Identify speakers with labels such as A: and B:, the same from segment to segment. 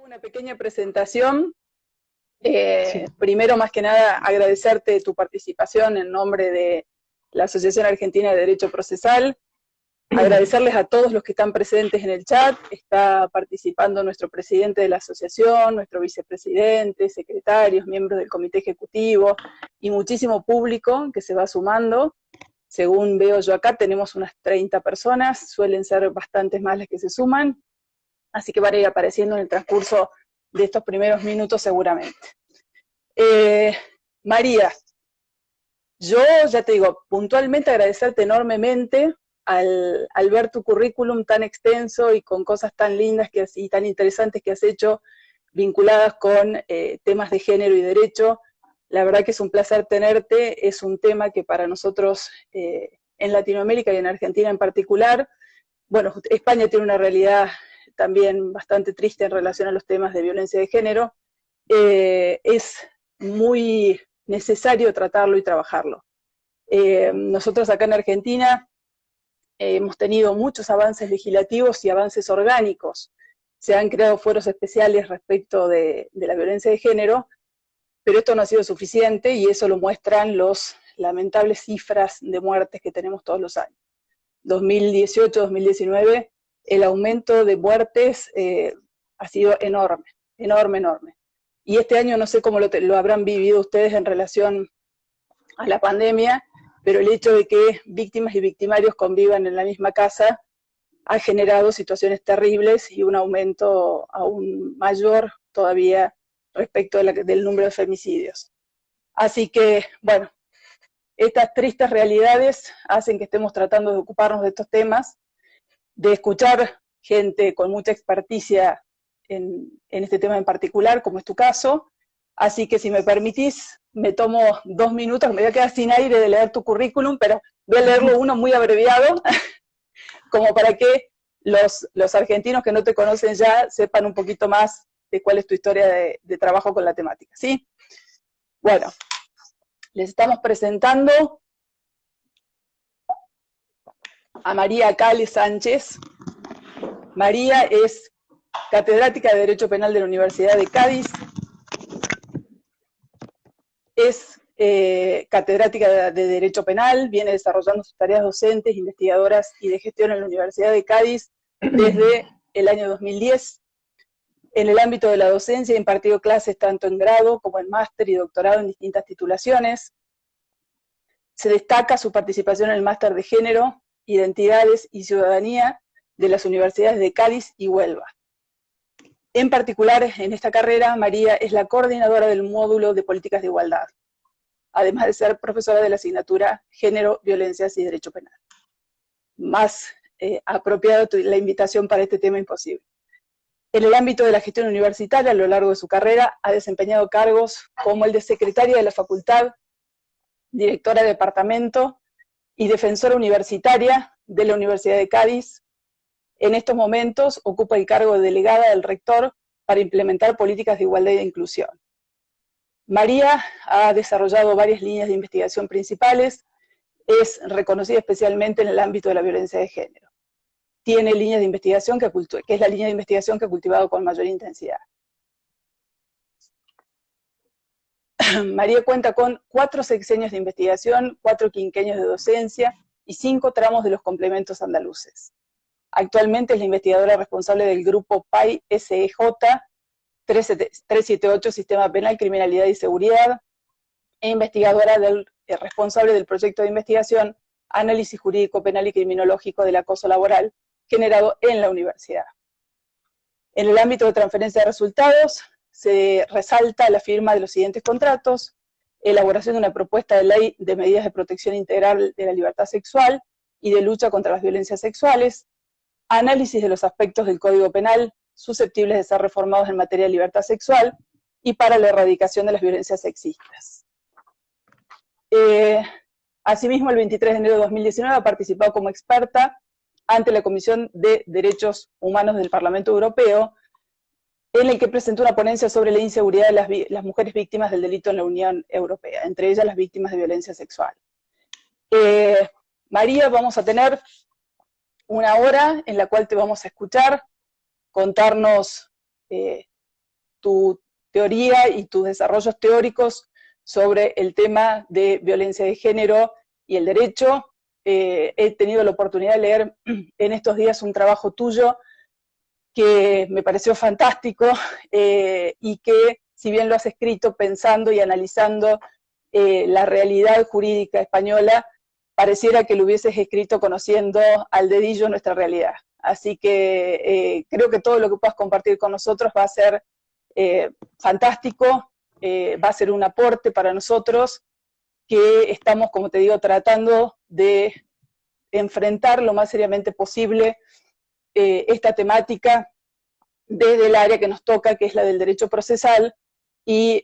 A: Una pequeña presentación.
B: Sí.
A: Primero, más que nada, agradecerte tu participación en nombre de la Asociación Argentina de Derecho Procesal. Agradecerles a todos los que están presentes en el chat. Está participando nuestro presidente de la asociación, nuestro vicepresidente, secretarios, miembros del comité ejecutivo y muchísimo público que se va sumando. Según veo yo acá, tenemos unas 30 personas, suelen ser bastantes más las que se suman, así que van a ir apareciendo en el transcurso de estos primeros minutos seguramente. María, yo ya te digo, puntualmente agradecerte enormemente al ver tu currículum tan extenso y con cosas tan lindas y tan interesantes que has hecho vinculadas con temas de género y derecho. La verdad que es un placer tenerte, es un tema que para nosotros en Latinoamérica y en Argentina en particular, bueno, España tiene una realidad también bastante triste en relación a los temas de violencia de género, es muy necesario tratarlo y trabajarlo. Nosotros acá en Argentina hemos tenido muchos avances legislativos y avances orgánicos. Se han creado fueros especiales respecto de la violencia de género, pero esto no ha sido suficiente y eso lo muestran los lamentables cifras de muertes que tenemos todos los años. 2018-2019, el aumento de muertes ha sido enorme, enorme, enorme. Y este año no sé cómo lo habrán vivido ustedes en relación a la pandemia, pero el hecho de que víctimas y victimarios convivan en la misma casa ha generado situaciones terribles y un aumento aún mayor todavía respecto del número de femicidios. Así que, bueno, estas tristes realidades hacen que estemos tratando de ocuparnos de estos temas, de escuchar gente con mucha experticia en este tema en particular, como es tu caso. Así que si me permitís, me tomo 2 minutos, me voy a quedar sin aire de leer tu currículum, pero voy a leerlo uno muy abreviado, como para que los argentinos que no te conocen ya sepan un poquito más de cuál es tu historia de trabajo con la temática, ¿sí? Bueno, les estamos presentando a María Cale Sánchez. María es catedrática de Derecho Penal de la Universidad de Cádiz, es catedrática de Derecho Penal, viene desarrollando sus tareas docentes, investigadoras y de gestión en la Universidad de Cádiz desde el año 2010. En el ámbito de la docencia ha impartido clases tanto en grado como en máster y doctorado en distintas titulaciones. Se destaca su participación en el máster de Género, Identidades y Ciudadanía de las universidades de Cádiz y Huelva. En particular, en esta carrera, María es la coordinadora del módulo de Políticas de Igualdad, además de ser profesora de la asignatura Género, Violencias y Derecho Penal. Más apropiada la invitación para este tema imposible. En el ámbito de la gestión universitaria, a lo largo de su carrera, ha desempeñado cargos como el de secretaria de la facultad, directora de departamento y defensora universitaria de la Universidad de Cádiz. En estos momentos ocupa el cargo de delegada del rector para implementar políticas de igualdad e inclusión. María ha desarrollado varias líneas de investigación principales, es reconocida especialmente en el ámbito de la violencia de género. Tiene líneas de investigación que es la línea de investigación que ha cultivado con mayor intensidad. María cuenta con 4 sexenios de investigación, 4 quinquenios de docencia y 5 tramos de los complementos andaluces. Actualmente es la investigadora responsable del grupo PAI-SEJ 378, Sistema Penal, Criminalidad y Seguridad, e investigadora responsable del proyecto de investigación Análisis Jurídico Penal y Criminológico del Acoso Laboral, generado en la universidad. En el ámbito de transferencia de resultados, se resalta la firma de los siguientes contratos: elaboración de una propuesta de ley de medidas de protección integral de la libertad sexual y de lucha contra las violencias sexuales, análisis de los aspectos del Código Penal susceptibles de ser reformados en materia de libertad sexual y para la erradicación de las violencias sexistas. Asimismo, el 23 de enero de 2019 ha participado como experta ante la Comisión de Derechos Humanos del Parlamento Europeo, en el que presentó una ponencia sobre la inseguridad de las mujeres víctimas del delito en la Unión Europea, entre ellas las víctimas de violencia sexual. María, vamos a tener 1 hora en la cual te vamos a escuchar, contarnos tu teoría y tus desarrollos teóricos sobre el tema de violencia de género y el derecho. He tenido la oportunidad de leer en estos días un trabajo tuyo que me pareció fantástico y que, si bien lo has escrito pensando y analizando la realidad jurídica española, pareciera que lo hubieses escrito conociendo al dedillo nuestra realidad. Así que creo que todo lo que puedas compartir con nosotros va a ser fantástico, va a ser un aporte para nosotros que estamos, como te digo, tratando de enfrentar lo más seriamente posible esta temática desde el área que nos toca, que es la del derecho procesal, y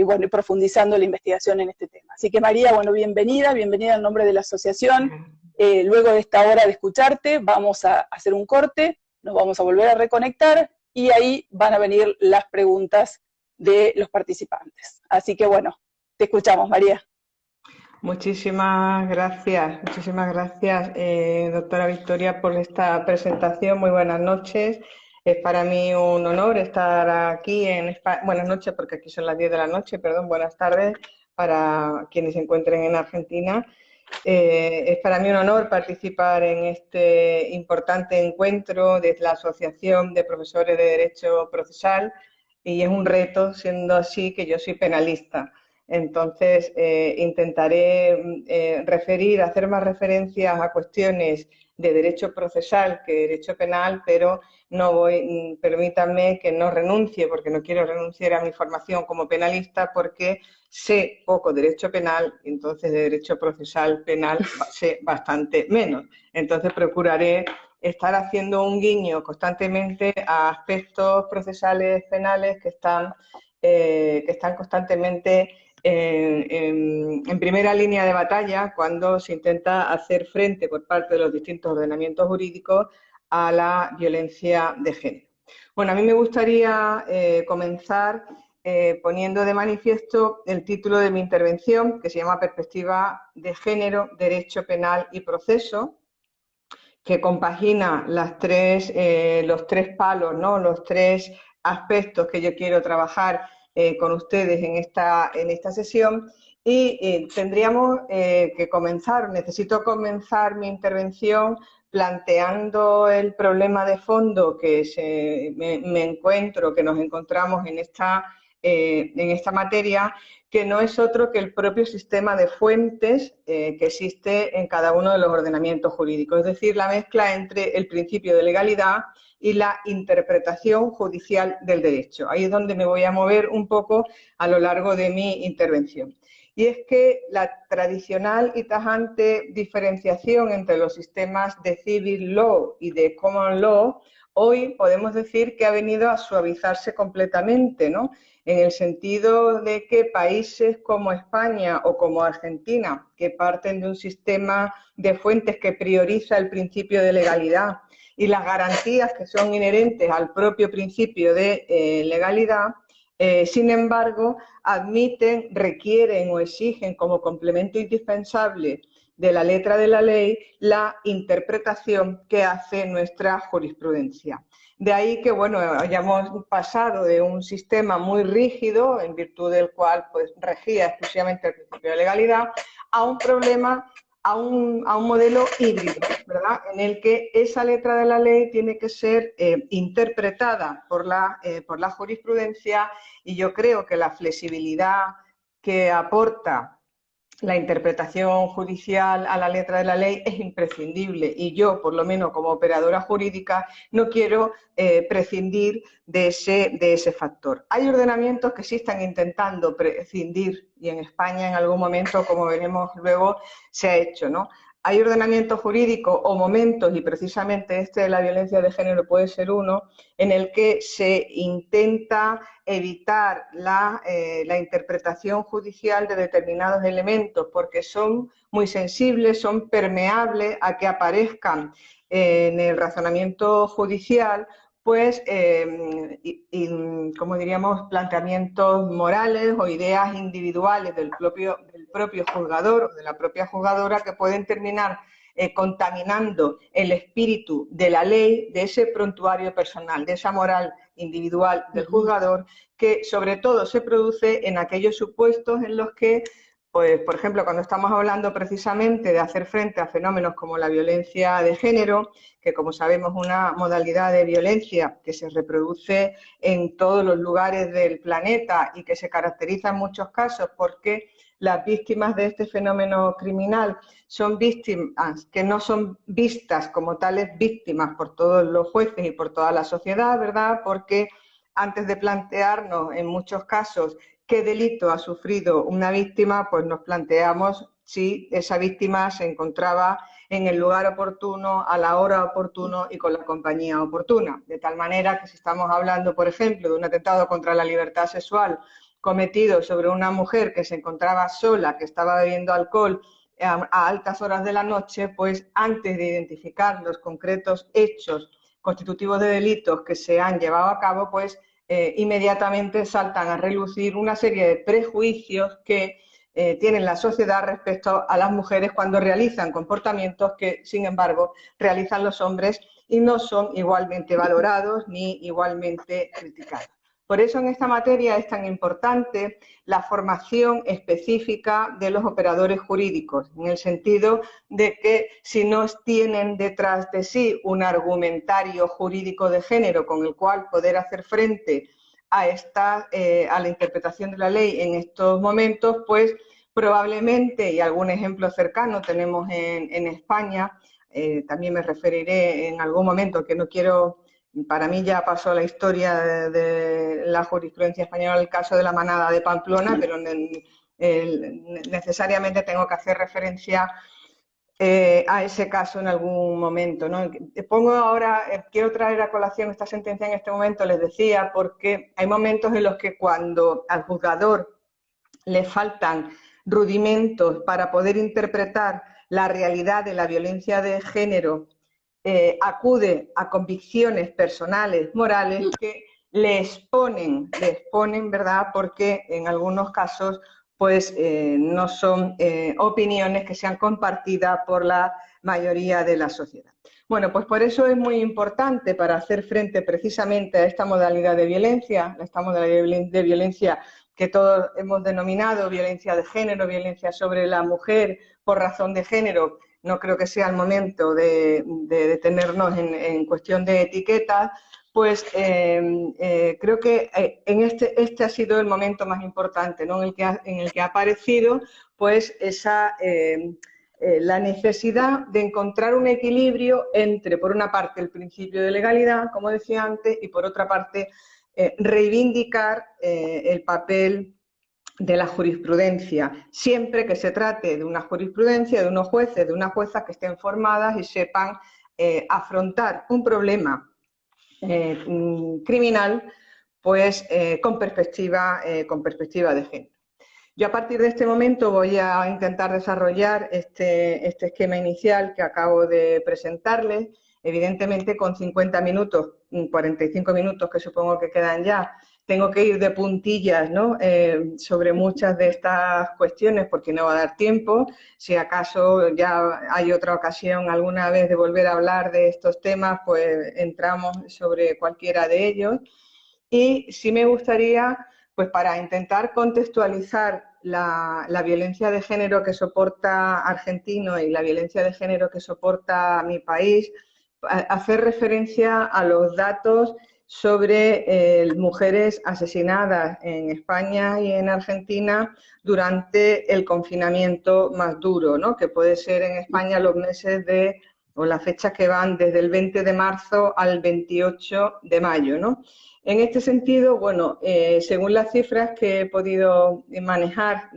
A: bueno, profundizando la investigación en este tema. Así que María, bueno, bienvenida en nombre de la asociación. Luego de esta hora de escucharte, vamos a hacer un corte, nos vamos a volver a reconectar, y ahí van a venir las preguntas de los participantes. Así que bueno, te escuchamos, María.
C: Muchísimas gracias, doctora Victoria, por esta presentación. Muy buenas noches. Es para mí un honor estar aquí en España. Buenas noches, porque aquí son las 10 de la noche, perdón, buenas tardes para quienes se encuentren en Argentina. Es para mí un honor participar en este importante encuentro de la Asociación de Profesores de Derecho Procesal, y es un reto, siendo así que yo soy penalista. Entonces, intentaré hacer más referencias a cuestiones de derecho procesal que derecho penal, pero permítanme que no renuncie, porque no quiero renunciar a mi formación como penalista, porque sé poco derecho penal, entonces de derecho procesal penal sé bastante menos. Entonces procuraré estar haciendo un guiño constantemente a aspectos procesales penales que están constantemente en primera línea de batalla cuando se intenta hacer frente por parte de los distintos ordenamientos jurídicos a la violencia de género. Bueno, a mí me gustaría comenzar poniendo de manifiesto el título de mi intervención, que se llama Perspectiva de Género, Derecho Penal y Proceso, que compagina los tres palos, ¿no? Los tres aspectos que yo quiero trabajar con ustedes en esta sesión, y tendríamos que necesito comenzar mi intervención planteando el problema de fondo que nos encontramos en esta materia, que no es otro que el propio sistema de fuentes que existe en cada uno de los ordenamientos jurídicos, es decir, la mezcla entre el principio de legalidad y la interpretación judicial del derecho. Ahí es donde me voy a mover un poco a lo largo de mi intervención. Y es que la tradicional y tajante diferenciación entre los sistemas de civil law y de common law, hoy podemos decir que ha venido a suavizarse completamente, ¿no? En el sentido de que países como España o como Argentina, que parten de un sistema de fuentes que prioriza el principio de legalidad y las garantías que son inherentes al propio principio de legalidad, sin embargo, requieren o exigen como complemento indispensable de la letra de la ley la interpretación que hace nuestra jurisprudencia. De ahí que, bueno, hayamos pasado de un sistema muy rígido, en virtud del cual pues regía exclusivamente el principio de legalidad, a un modelo híbrido, ¿verdad?, en el que esa letra de la ley tiene que ser interpretada por la jurisprudencia, y yo creo que la flexibilidad que aporta la interpretación judicial a la letra de la ley es imprescindible, y yo, por lo menos como operadora jurídica, no quiero prescindir de ese factor. Hay ordenamientos que sí están intentando prescindir, y en España en algún momento, como veremos luego, se ha hecho, ¿no? Hay ordenamientos jurídicos o momentos, y precisamente este de la violencia de género puede ser uno, en el que se intenta evitar la interpretación judicial de determinados elementos porque son muy sensibles, son permeables a que aparezcan en el razonamiento judicial, pues, como diríamos, planteamientos morales o ideas individuales del propio juzgador o de la propia juzgadora, que pueden terminar contaminando el espíritu de la ley, de ese prontuario personal, de esa moral individual del juzgador, que sobre todo se produce en aquellos supuestos en los que, pues, por ejemplo, cuando estamos hablando precisamente de hacer frente a fenómenos como la violencia de género, que como sabemos es una modalidad de violencia que se reproduce en todos los lugares del planeta y que se caracteriza en muchos casos porque las víctimas de este fenómeno criminal son víctimas que no son vistas como tales víctimas por todos los jueces y por toda la sociedad, ¿verdad? Porque antes de plantearnos en muchos casos qué delito ha sufrido una víctima, pues nos planteamos si esa víctima se encontraba en el lugar oportuno, a la hora oportuna y con la compañía oportuna. De tal manera que si estamos hablando, por ejemplo, de un atentado contra la libertad sexual cometido sobre una mujer que se encontraba sola, que estaba bebiendo alcohol a altas horas de la noche, pues antes de identificar los concretos hechos constitutivos de delitos que se han llevado a cabo, pues inmediatamente saltan a relucir una serie de prejuicios que tiene la sociedad respecto a las mujeres cuando realizan comportamientos que, sin embargo, realizan los hombres y no son igualmente valorados ni igualmente criticados. Por eso en esta materia es tan importante la formación específica de los operadores jurídicos, en el sentido de que si no tienen detrás de sí un argumentario jurídico de género con el cual poder hacer frente a la interpretación de la ley en estos momentos, pues probablemente, y algún ejemplo cercano tenemos en España, también me referiré en algún momento, que no quiero... Para mí ya pasó la historia de la jurisprudencia española el caso de la manada de Pamplona, pero necesariamente tengo que hacer referencia a ese caso en algún momento, ¿no? Pongo ahora, quiero traer a colación esta sentencia en este momento, les decía, porque hay momentos en los que cuando al juzgador le faltan rudimentos para poder interpretar la realidad de la violencia de género, acude a convicciones personales, morales, que le exponen, ¿verdad? Porque en algunos casos, pues, no son opiniones que sean compartidas por la mayoría de la sociedad. Bueno, pues por eso es muy importante para hacer frente precisamente a esta modalidad de violencia, de violencia que todos hemos denominado violencia de género, violencia sobre la mujer por razón de género. No creo que sea el momento de detenernos en cuestión de etiquetas, pues creo que en este ha sido el momento más importante, ¿no? en el que ha aparecido pues la necesidad de encontrar un equilibrio entre, por una parte, el principio de legalidad, como decía antes, y por otra parte, reivindicar el papel de la jurisprudencia, siempre que se trate de una jurisprudencia, de unos jueces, de unas juezas que estén formadas y sepan afrontar un problema criminal pues con perspectiva de género. Yo a partir de este momento voy a intentar desarrollar este esquema inicial que acabo de presentarles, evidentemente con 50 minutos, 45 minutos que supongo que quedan ya. Tengo que ir de puntillas, ¿no? Sobre muchas de estas cuestiones porque no va a dar tiempo. Si acaso ya hay otra ocasión alguna vez de volver a hablar de estos temas, pues entramos sobre cualquiera de ellos. Y sí me gustaría, pues para intentar contextualizar la violencia de género que soporta Argentina y la violencia de género que soporta mi país, hacer referencia a los datos sobre mujeres asesinadas en España y en Argentina durante el confinamiento más duro, ¿no? Que puede ser en España los meses o las fechas que van desde el 20 de marzo al 28 de mayo, ¿no? En este sentido, bueno, según las cifras que he podido manejar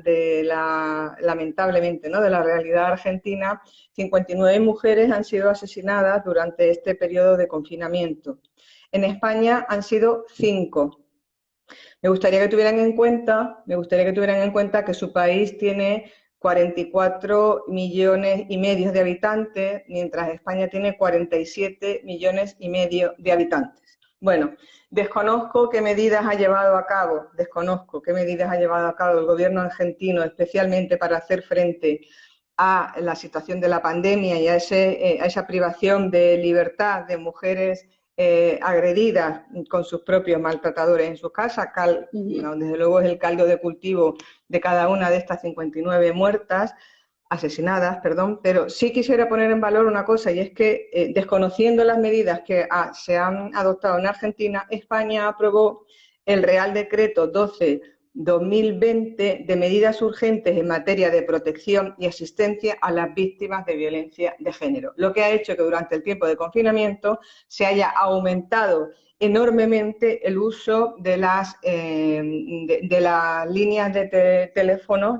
C: lamentablemente, ¿no? De la realidad argentina, 59 mujeres han sido asesinadas durante este periodo de confinamiento. En España han sido 5. Me gustaría que tuvieran en cuenta que su país tiene 44 millones y medio de habitantes, mientras España tiene 47 millones y medio de habitantes. Bueno, desconozco qué medidas ha llevado a cabo el gobierno argentino, especialmente para hacer frente a la situación de la pandemia y a esa privación de libertad de mujeres agredidas con sus propios maltratadores en sus casas. No, desde luego es el caldo de cultivo de cada una de estas 59 asesinadas, perdón, pero sí quisiera poner en valor una cosa, y es que desconociendo las medidas que se han adoptado en Argentina, España aprobó el Real Decreto 12/2020 de medidas urgentes en materia de protección y asistencia a las víctimas de violencia de género, lo que ha hecho que durante el tiempo de confinamiento se haya aumentado enormemente el uso de las líneas de teléfono,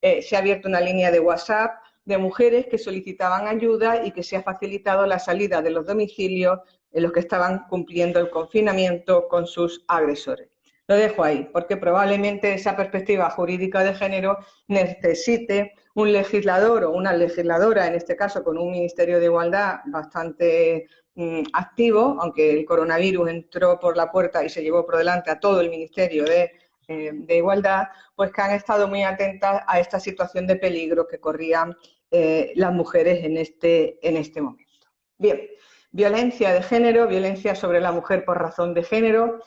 C: se ha abierto una línea de WhatsApp de mujeres que solicitaban ayuda y que se ha facilitado la salida de los domicilios en los que estaban cumpliendo el confinamiento con sus agresores. Lo dejo ahí, porque probablemente esa perspectiva jurídica de género necesite un legislador o una legisladora, en este caso con un Ministerio de Igualdad bastante activo, aunque el coronavirus entró por la puerta y se llevó por delante a todo el Ministerio de Igualdad, pues que han estado muy atentas a esta situación de peligro que corrían las mujeres en este momento. Bien, violencia de género, violencia sobre la mujer por razón de género.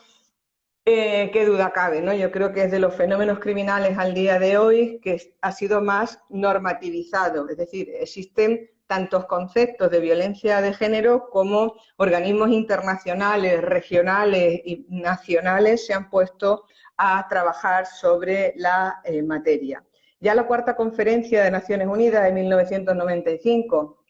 C: Qué duda cabe, ¿no? Yo creo que es de los fenómenos criminales al día de hoy que ha sido más normativizado, es decir, existen tantos conceptos de violencia de género como organismos internacionales, regionales y nacionales se han puesto a trabajar sobre la materia. Ya la cuarta conferencia de Naciones Unidas de 1995,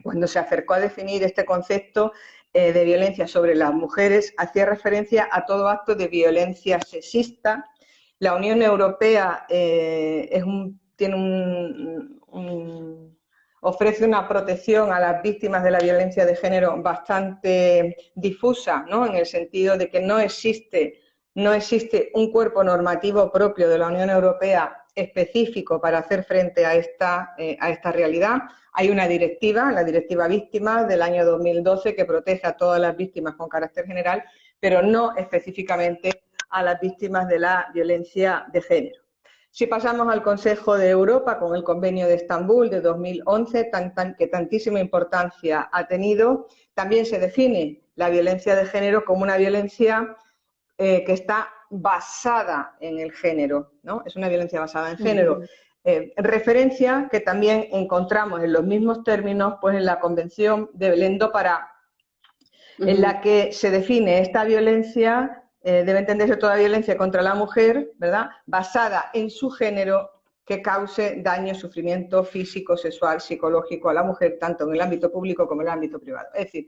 C: cuando se acercó a definir este concepto de violencia sobre las mujeres, hacía referencia a todo acto de violencia sexista. La Unión Europea ofrece una protección a las víctimas de la violencia de género bastante difusa, ¿no? En el sentido de que no existe un cuerpo normativo propio de la Unión Europea específico para hacer frente a esta realidad. Hay una directiva, la Directiva Víctimas del año 2012, que protege a todas las víctimas con carácter general, pero no específicamente a las víctimas de la violencia de género. Si pasamos al Consejo de Europa con el Convenio de Estambul de 2011, que tantísima importancia ha tenido, también se define la violencia de género como una violencia que está basada en el género, ¿no? Es una violencia basada en género. Referencia que también encontramos en los mismos términos pues en la Convención de Belém do Pará, en la que se define esta violencia, debe entenderse toda violencia contra la mujer, ¿verdad?, basada en su género que cause daño, sufrimiento físico, sexual, psicológico a la mujer, tanto en el ámbito público como en el ámbito privado. Es decir,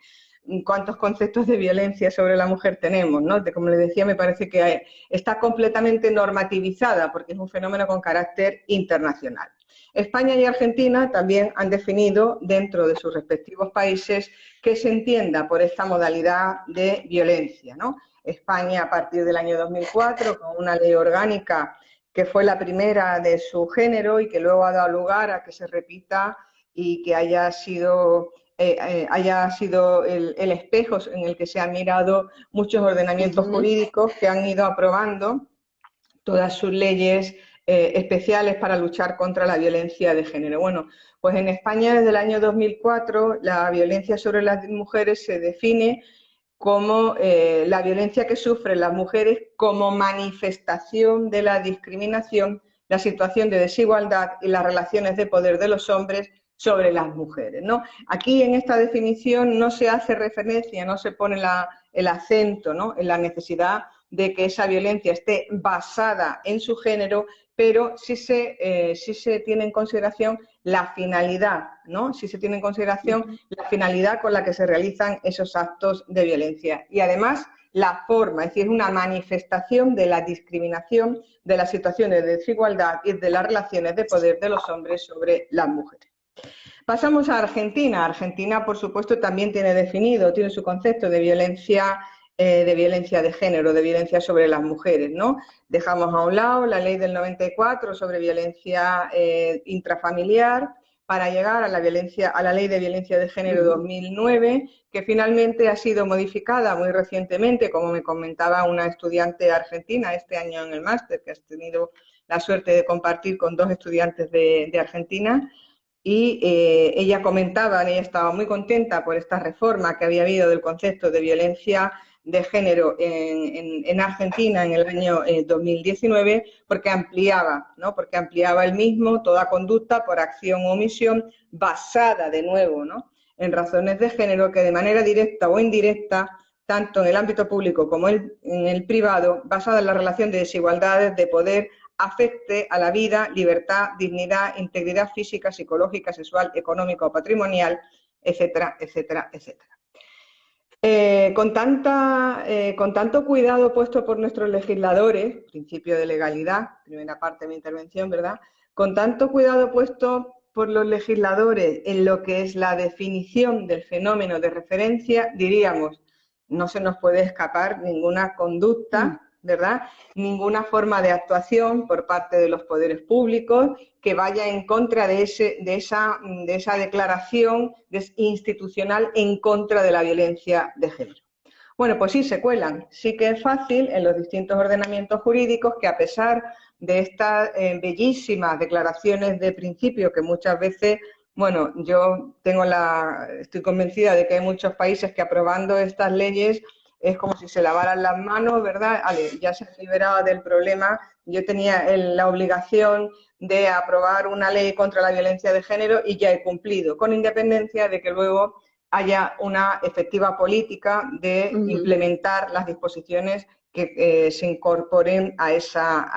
C: cuántos conceptos de violencia sobre la mujer tenemos, ¿no? Como les decía, me parece que está completamente normativizada porque es un fenómeno con carácter internacional. España y Argentina también han definido dentro de sus respectivos países qué se entienda por esta modalidad de violencia, ¿no? España a partir del año 2004 con una ley orgánica que fue la primera de su género y que luego ha dado lugar a que se repita y que haya sido el espejo en el que se han mirado muchos ordenamientos jurídicos que han ido aprobando todas sus leyes especiales para luchar contra la violencia de género. Bueno, pues en España desde el año 2004 la violencia sobre las mujeres se define como la violencia que sufren las mujeres como manifestación de la discriminación, la situación de desigualdad y las relaciones de poder de los hombres sobre las mujeres, ¿no? Aquí en esta definición no se hace referencia, no se pone el acento, ¿no?, en la necesidad de que esa violencia esté basada en su género, pero sí se tiene en consideración la finalidad, ¿no? Sí se tiene en consideración la finalidad con la que se realizan esos actos de violencia. Y además la forma, es decir, una manifestación de la discriminación, de las situaciones de desigualdad y de las relaciones de poder de los hombres sobre las mujeres. Pasamos a Argentina. Argentina, por supuesto, también tiene su concepto de violencia de género, de violencia sobre las mujeres, ¿no? Dejamos a un lado la ley del 94 sobre violencia intrafamiliar para llegar a la ley de violencia de género 2009, que finalmente ha sido modificada muy recientemente, como me comentaba una estudiante argentina este año en el máster, que has tenido la suerte de compartir con dos estudiantes de Argentina, y ella estaba muy contenta por esta reforma que había habido del concepto de violencia de género en Argentina en el año 2019, porque ampliaba, ¿no? Porque ampliaba el mismo toda conducta por acción o omisión basada de nuevo, ¿no?, en razones de género que de manera directa o indirecta, tanto en el ámbito público como en el privado, basada en la relación de desigualdades de poder, afecte a la vida, libertad, dignidad, integridad física, psicológica, sexual, económica o patrimonial, etcétera, etcétera, etcétera. Con tanto cuidado puesto por nuestros legisladores, principio de legalidad, primera parte de mi intervención, ¿verdad? Con tanto cuidado puesto por los legisladores en lo que es la definición del fenómeno de referencia, diríamos, no se nos puede escapar ninguna conducta, ¿verdad?, ninguna forma de actuación por parte de los poderes públicos que vaya en contra de esa declaración institucional en contra de la violencia de género. Bueno, pues sí, se cuelan. Sí que es fácil en los distintos ordenamientos jurídicos que, a pesar de estas bellísimas declaraciones de principio que muchas veces, bueno, yo estoy convencida de que hay muchos países que, aprobando estas leyes, es como si se lavaran las manos, ¿verdad? Ale, ya se liberaba del problema. Yo tenía la obligación de aprobar una ley contra la violencia de género y ya he cumplido, con independencia de que luego haya una efectiva política de implementar las disposiciones que se incorporen a esa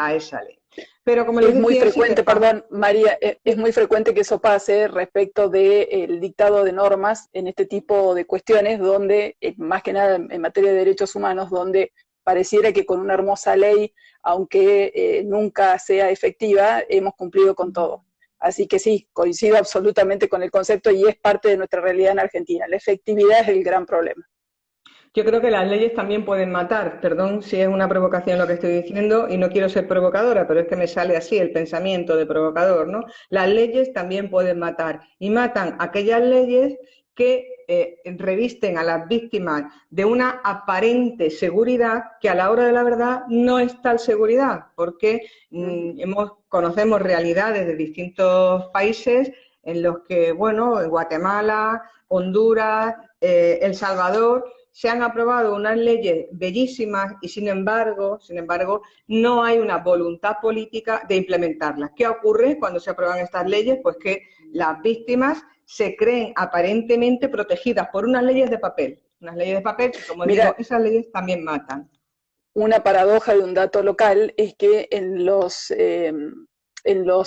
C: ley. Pero como les decía,
A: es muy frecuente, perdón, María, es muy frecuente que eso pase respecto del dictado de normas en este tipo de cuestiones, donde, más que nada en materia de derechos humanos, donde pareciera que con una hermosa ley, aunque nunca sea efectiva, hemos cumplido con todo. Así que sí, coincido absolutamente con el concepto y es parte de nuestra realidad en Argentina. La efectividad es el gran problema.
C: Yo creo que las leyes también pueden matar, perdón si es una provocación lo que estoy diciendo y no quiero ser provocadora, pero es que me sale así el pensamiento de provocador, ¿no? Las leyes también pueden matar y matan aquellas leyes que revisten a las víctimas de una aparente seguridad que a la hora de la verdad no es tal seguridad, porque conocemos realidades de distintos países en los que, bueno, en Guatemala, Honduras, El Salvador, se han aprobado unas leyes bellísimas y, sin embargo, no hay una voluntad política de implementarlas. ¿Qué ocurre cuando se aprueban estas leyes? Pues que las víctimas se creen aparentemente protegidas por unas leyes de papel. Unas leyes de papel que, como digo, esas leyes también matan.
A: Una paradoja de un dato local es que en los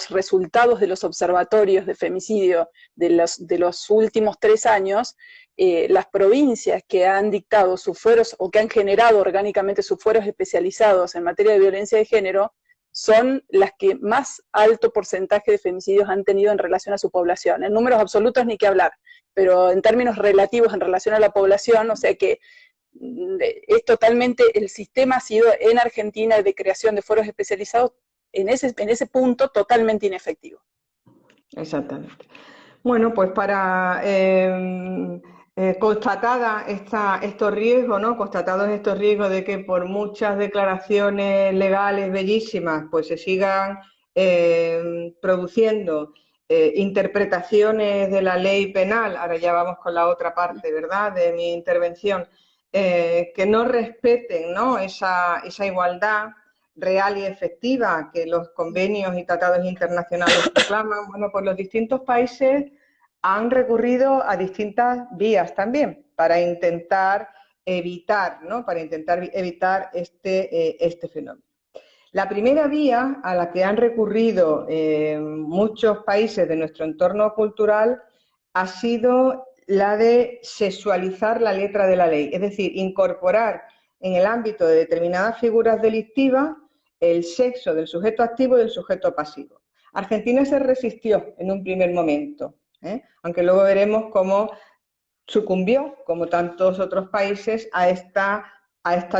A: resultados de los observatorios de femicidio de los últimos 3 años, las provincias que han dictado sus fueros o que han generado orgánicamente sus fueros especializados en materia de violencia de género son las que más alto porcentaje de femicidios han tenido en relación a su población. En números absolutos ni que hablar, pero en términos relativos en relación a la población, o sea que es totalmente, el sistema ha sido en Argentina de creación de foros especializados en ese punto totalmente inefectivo.
C: Exactamente. Bueno, pues para estos riesgos, ¿no? Constatados estos riesgos de que por muchas declaraciones legales bellísimas pues se sigan produciendo interpretaciones de la ley penal, ahora ya vamos con la otra parte, ¿verdad?, de mi intervención, que no respeten, ¿no?, esa igualdad real y efectiva que los convenios y tratados internacionales proclaman. Bueno, pues los distintos países han recurrido a distintas vías también para intentar evitar, ¿no?, este fenómeno. La primera vía a la que han recurrido muchos países de nuestro entorno cultural ha sido la de sexualizar la letra de la ley, es decir, incorporar en el ámbito de determinadas figuras delictivas el sexo del sujeto activo y del sujeto pasivo. Argentina se resistió en un primer momento, aunque luego veremos cómo sucumbió, como tantos otros países, a esta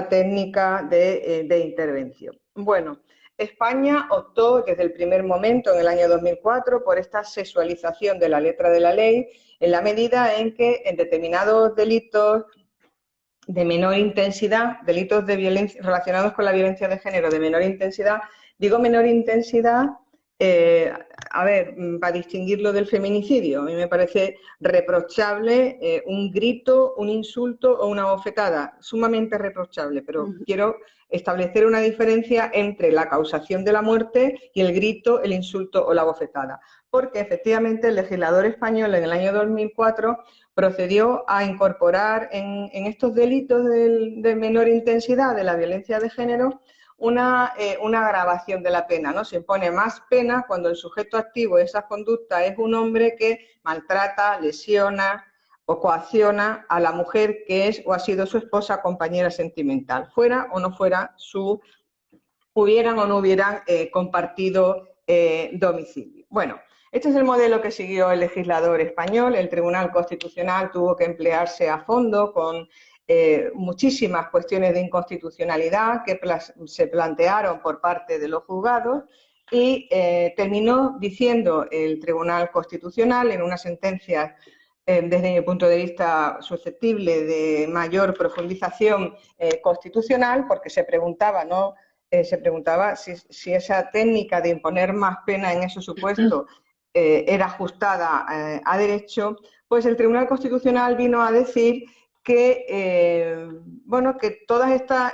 C: técnica de intervención. Bueno, España optó desde el primer momento, en el año 2004, por esta sexualización de la letra de la ley, en la medida en que en determinados delitos de menor intensidad, delitos de violencia relacionados con la violencia de género de menor intensidad, digo menor intensidad Eh, a ver, para distinguirlo del feminicidio, a mí me parece reprochable un grito, un insulto o una bofetada, sumamente reprochable, pero quiero establecer una diferencia entre la causación de la muerte y el grito, el insulto o la bofetada, porque efectivamente el legislador español en el año 2004 procedió a incorporar en estos delitos de menor intensidad de la violencia de género una agravación de la pena, ¿no? Se impone más pena cuando el sujeto activo de esas conductas es un hombre que maltrata, lesiona o coacciona a la mujer que es o ha sido su esposa, compañera sentimental, fuera o no fuera hubieran o no hubieran compartido domicilio. Bueno, este es el modelo que siguió el legislador español. El Tribunal Constitucional tuvo que emplearse a fondo con muchísimas cuestiones de inconstitucionalidad que se plantearon por parte de los juzgados y terminó diciendo el Tribunal Constitucional en una sentencia desde mi punto de vista susceptible de mayor profundización constitucional, porque se preguntaba, ¿no? Se preguntaba si esa técnica de imponer más pena en esos supuestos era ajustada a derecho, pues el Tribunal Constitucional vino a decir que, bueno, que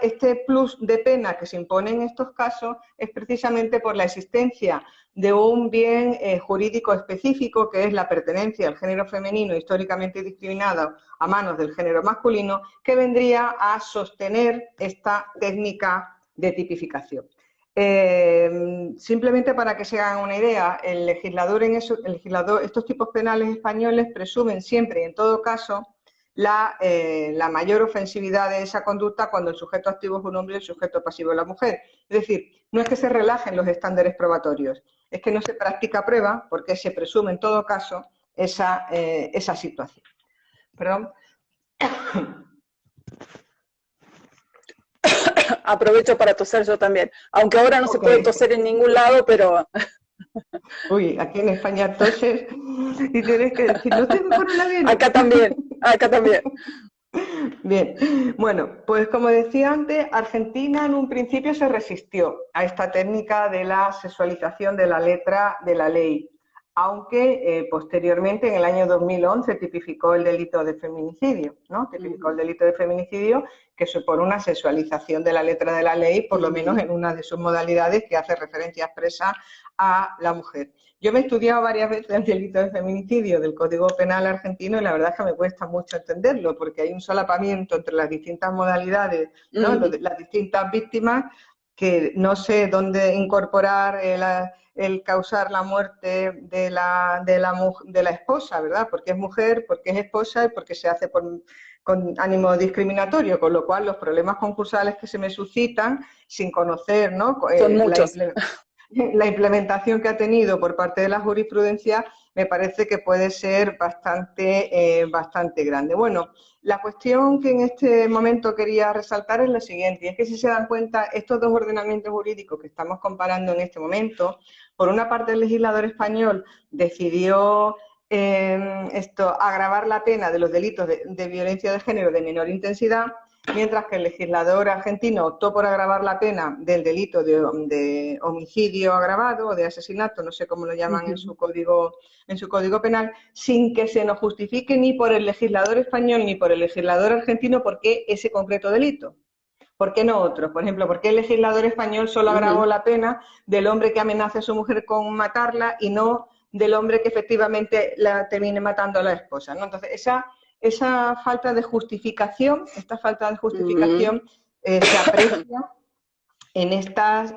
C: este plus de pena que se impone en estos casos es precisamente por la existencia de un bien jurídico específico, que es la pertenencia al género femenino históricamente discriminado a manos del género masculino, que vendría a sostener esta técnica de tipificación. Simplemente para que se hagan una idea, estos tipos penales españoles presumen siempre y en todo caso la mayor ofensividad de esa conducta cuando el sujeto activo es un hombre y el sujeto pasivo es la mujer. Es decir, no es que se relajen los estándares probatorios, es que no se practica prueba porque se presume en todo caso esa situación. Perdón.
A: Aprovecho para toser yo también, aunque ahora no se puede toser en ningún lado, pero...
C: Uy, aquí en España toses y tienes que decir, no tengo coronavirus.
A: Acá también, acá también.
C: Bien, bueno, pues como decía antes, Argentina en un principio se resistió a esta técnica de la sexualización de la letra de la ley, aunque posteriormente, en el año 2011, tipificó el delito de feminicidio, ¿no? Tipificó el delito de feminicidio, que supone una sexualización de la letra de la ley, por lo menos en una de sus modalidades que hace referencia expresa a la mujer. Yo me he estudiado varias veces el delito de feminicidio del Código Penal argentino y la verdad es que me cuesta mucho entenderlo, porque hay un solapamiento entre las distintas modalidades, ¿no? Las distintas víctimas, que no sé dónde incorporar el causar la muerte de la esposa, ¿verdad? Porque es mujer, porque es esposa y porque se hace con ánimo discriminatorio, con lo cual los problemas concursales que se me suscitan sin conocer, ¿no?
A: Son muchos.
C: La implementación que ha tenido por parte de la jurisprudencia me parece que puede ser bastante grande. Bueno, la cuestión que en este momento quería resaltar es la siguiente, y es que si se dan cuenta, estos dos ordenamientos jurídicos que estamos comparando en este momento, por una parte el legislador español decidió agravar la pena de los delitos de violencia de género de menor intensidad, mientras que el legislador argentino optó por agravar la pena del delito de homicidio agravado o de asesinato, no sé cómo lo llaman en su código penal, sin que se nos justifique ni por el legislador español ni por el legislador argentino por qué ese concreto delito. ¿Por qué no otros? Por ejemplo, ¿por qué el legislador español solo agravó la pena del hombre que amenaza a su mujer con matarla y no del hombre que efectivamente la termine matando a la esposa, ¿no? Entonces, esta falta de justificación se aprecia en estos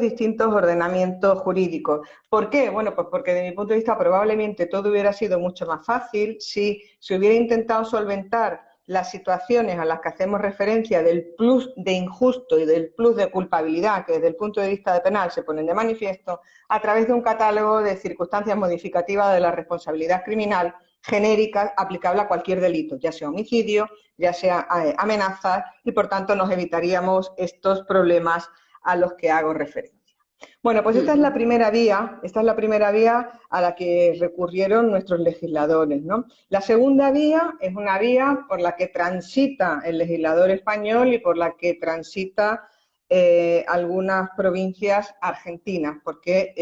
C: distintos ordenamientos jurídicos. ¿Por qué? Bueno, pues porque desde mi punto de vista probablemente todo hubiera sido mucho más fácil si se hubiera intentado solventar las situaciones a las que hacemos referencia del plus de injusto y del plus de culpabilidad que desde el punto de vista de penal se ponen de manifiesto a través de un catálogo de circunstancias modificativas de la responsabilidad criminal genérica aplicable a cualquier delito, ya sea homicidio, ya sea amenazas, y por tanto nos evitaríamos estos problemas a los que hago referencia. Bueno, pues esta es la primera vía a la que recurrieron nuestros legisladores, ¿no? La segunda vía es una vía por la que transita el legislador español y por la que transita algunas provincias argentinas, porque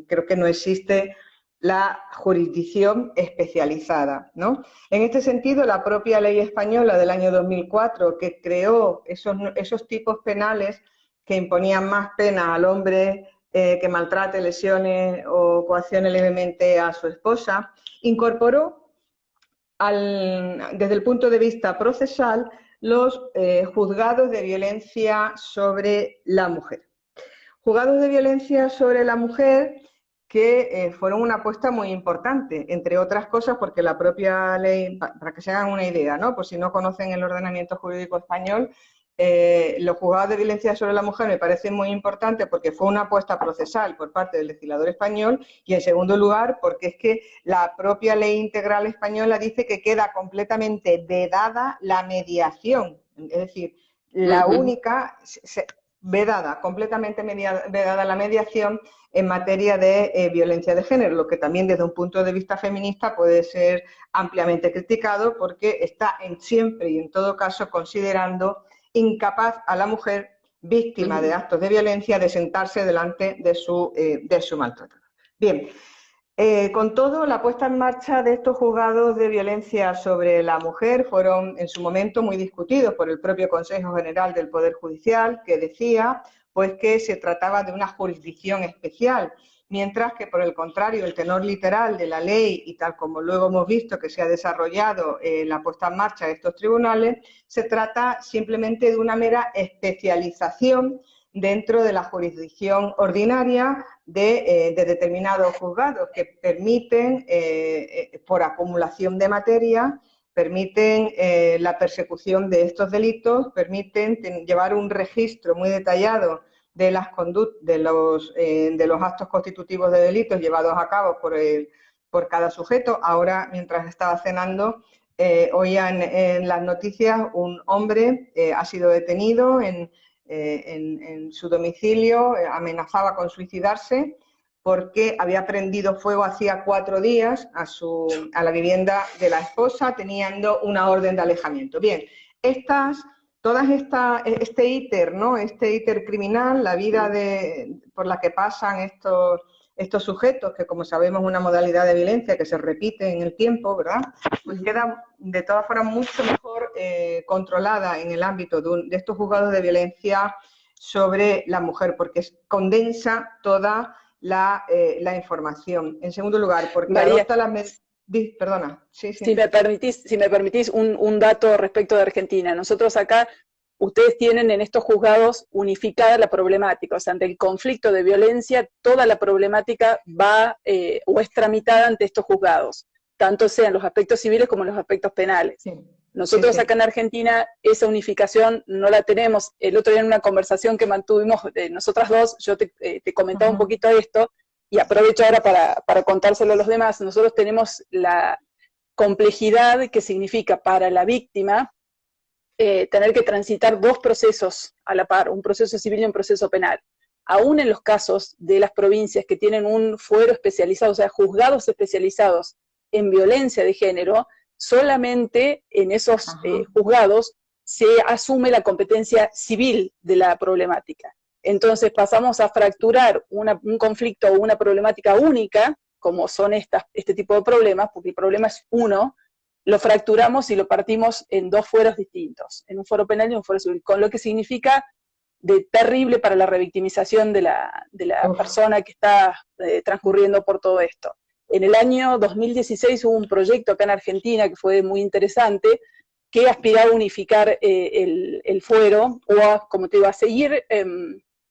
C: creo que no existe la jurisdicción especializada, ¿no? En este sentido, la propia ley española del año 2004, que creó esos tipos penales que imponían más pena al hombre que maltrate, lesione o coaccione levemente a su esposa, incorporó desde el punto de vista procesal los juzgados de violencia sobre la mujer. Juzgados de violencia sobre la mujer que fueron una apuesta muy importante, entre otras cosas porque la propia ley, para que se hagan una idea, ¿no? Por si no conocen el ordenamiento jurídico español, los juzgados de violencia sobre la mujer me parecen muy importantes porque fue una apuesta procesal por parte del legislador español y, en segundo lugar, porque es que la propia ley integral española dice que queda completamente vedada la mediación, es decir, la única... vedada, completamente vedada la mediación en materia de violencia de género, lo que también desde un punto de vista feminista puede ser ampliamente criticado porque está siempre y en todo caso considerando incapaz a la mujer víctima de actos de violencia de sentarse delante de su maltratador. Bien. Con todo, la puesta en marcha de estos juzgados de violencia sobre la mujer fueron en su momento muy discutidos por el propio Consejo General del Poder Judicial, que decía pues que se trataba de una jurisdicción especial, mientras que por el contrario el tenor literal de la ley y tal como luego hemos visto que se ha desarrollado la puesta en marcha de estos tribunales, se trata simplemente de una mera especialización dentro de la jurisdicción ordinaria de determinados juzgados que permiten, por acumulación de materia, permiten la persecución de estos delitos, permiten llevar un registro muy detallado de las de los actos constitutivos de delitos llevados a cabo por cada sujeto. Ahora, mientras estaba cenando, oía en las noticias un hombre ha sido detenido en su domicilio, amenazaba con suicidarse porque había prendido fuego hacía 4 días a la vivienda de la esposa, teniendo una orden de alejamiento. Bien, este íter, ¿no? Este íter criminal, la vida por la que pasan estos sujetos, que como sabemos es una modalidad de violencia que se repite en el tiempo, ¿verdad? Pues queda de todas formas mucho mejor controlada en el ámbito de estos juzgados de violencia sobre la mujer, porque condensa toda la información. En segundo lugar, porque
A: María,
C: adopta las medidas... Perdona, sí.
A: Si me permitís un dato respecto de Argentina. Nosotros acá, ustedes tienen en estos juzgados unificada la problemática, o sea, ante el conflicto de violencia, toda la problemática va o es tramitada ante estos juzgados, tanto sean los aspectos civiles como los aspectos penales. Sí. Nosotros acá en Argentina esa unificación no la tenemos. El otro día en una conversación que mantuvimos nosotras dos, yo te comentaba un poquito esto, y aprovecho ahora para contárselo a los demás. Nosotros tenemos la complejidad que significa para la víctima tener que transitar 2 procesos a la par, un proceso civil y un proceso penal. Aún en los casos de las provincias que tienen un fuero especializado, o sea, juzgados especializados en violencia de género, solamente en esos juzgados se asume la competencia civil de la problemática. Entonces pasamos a fracturar un conflicto o una problemática única, como son este tipo de problemas, porque el problema es uno, lo fracturamos y lo partimos en 2 fueros distintos, en un fuero penal y un fuero civil, con lo que significa de terrible para la revictimización de la persona que está transcurriendo por todo esto. En el año 2016 hubo un proyecto acá en Argentina que fue muy interesante, que aspiraba a unificar el fuero, o como te digo, a seguir,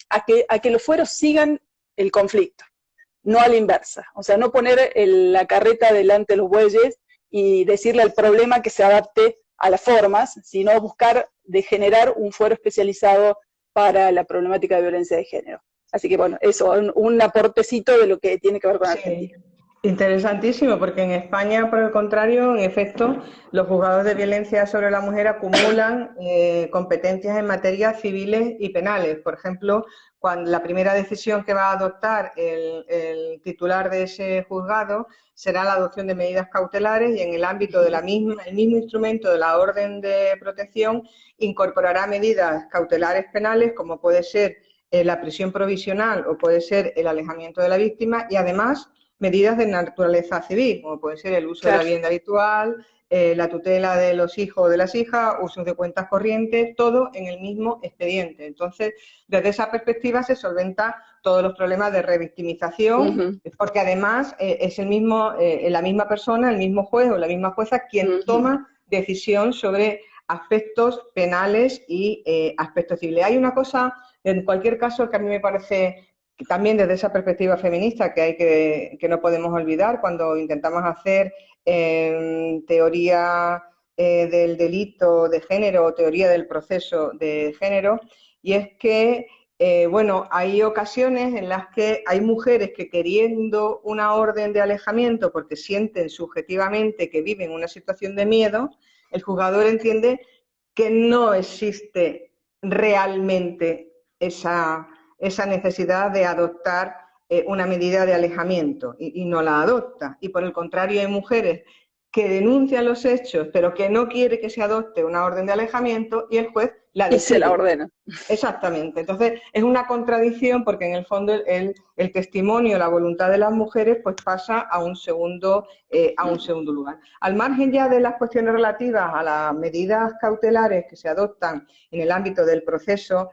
A: a que los fueros sigan el conflicto, no a la inversa. O sea, no poner la carreta delante de los bueyes y decirle al problema que se adapte a las formas, sino buscar de generar un fuero especializado para la problemática de violencia de género. Así que bueno, eso, un aportecito de lo que tiene que ver con Argentina.
C: Interesantísimo, porque en España, por el contrario, en efecto, los juzgados de violencia sobre la mujer acumulan competencias en materias civiles y penales. Por ejemplo, cuando la primera decisión que va a adoptar el titular de ese juzgado será la adopción de medidas cautelares y en el ámbito de el mismo instrumento de la orden de protección incorporará medidas cautelares penales, como puede ser la prisión provisional o puede ser el alejamiento de la víctima, y además medidas de naturaleza civil, como puede ser el uso de la
A: Claro.
C: vivienda habitual, la tutela de los hijos o de las hijas, usos de cuentas corrientes, todo en el mismo expediente. Entonces, desde esa perspectiva se solventa todos los problemas de revictimización, porque además es la misma persona, el mismo juez o la misma jueza quien toma decisión sobre aspectos penales y aspectos civiles. Hay una cosa, en cualquier caso, que a mí me parece también desde esa perspectiva feminista que no podemos olvidar cuando intentamos hacer teoría del delito de género o teoría del proceso de género, y es que bueno, hay ocasiones en las que hay mujeres que, queriendo una orden de alejamiento porque sienten subjetivamente que viven una situación de miedo, el juzgador entiende que no existe realmente esa necesidad de adoptar una medida de alejamiento y no la adopta. Y por el contrario, hay mujeres que denuncian los hechos, pero que no quiere que se adopte una orden de alejamiento y el juez la
A: Y se la
C: decide.
A: ordena.
C: Exactamente. Entonces, es una contradicción porque en el fondo el testimonio, la voluntad de las mujeres, pues pasa a un segundo lugar. Al margen ya de las cuestiones relativas a las medidas cautelares que se adoptan en el ámbito del proceso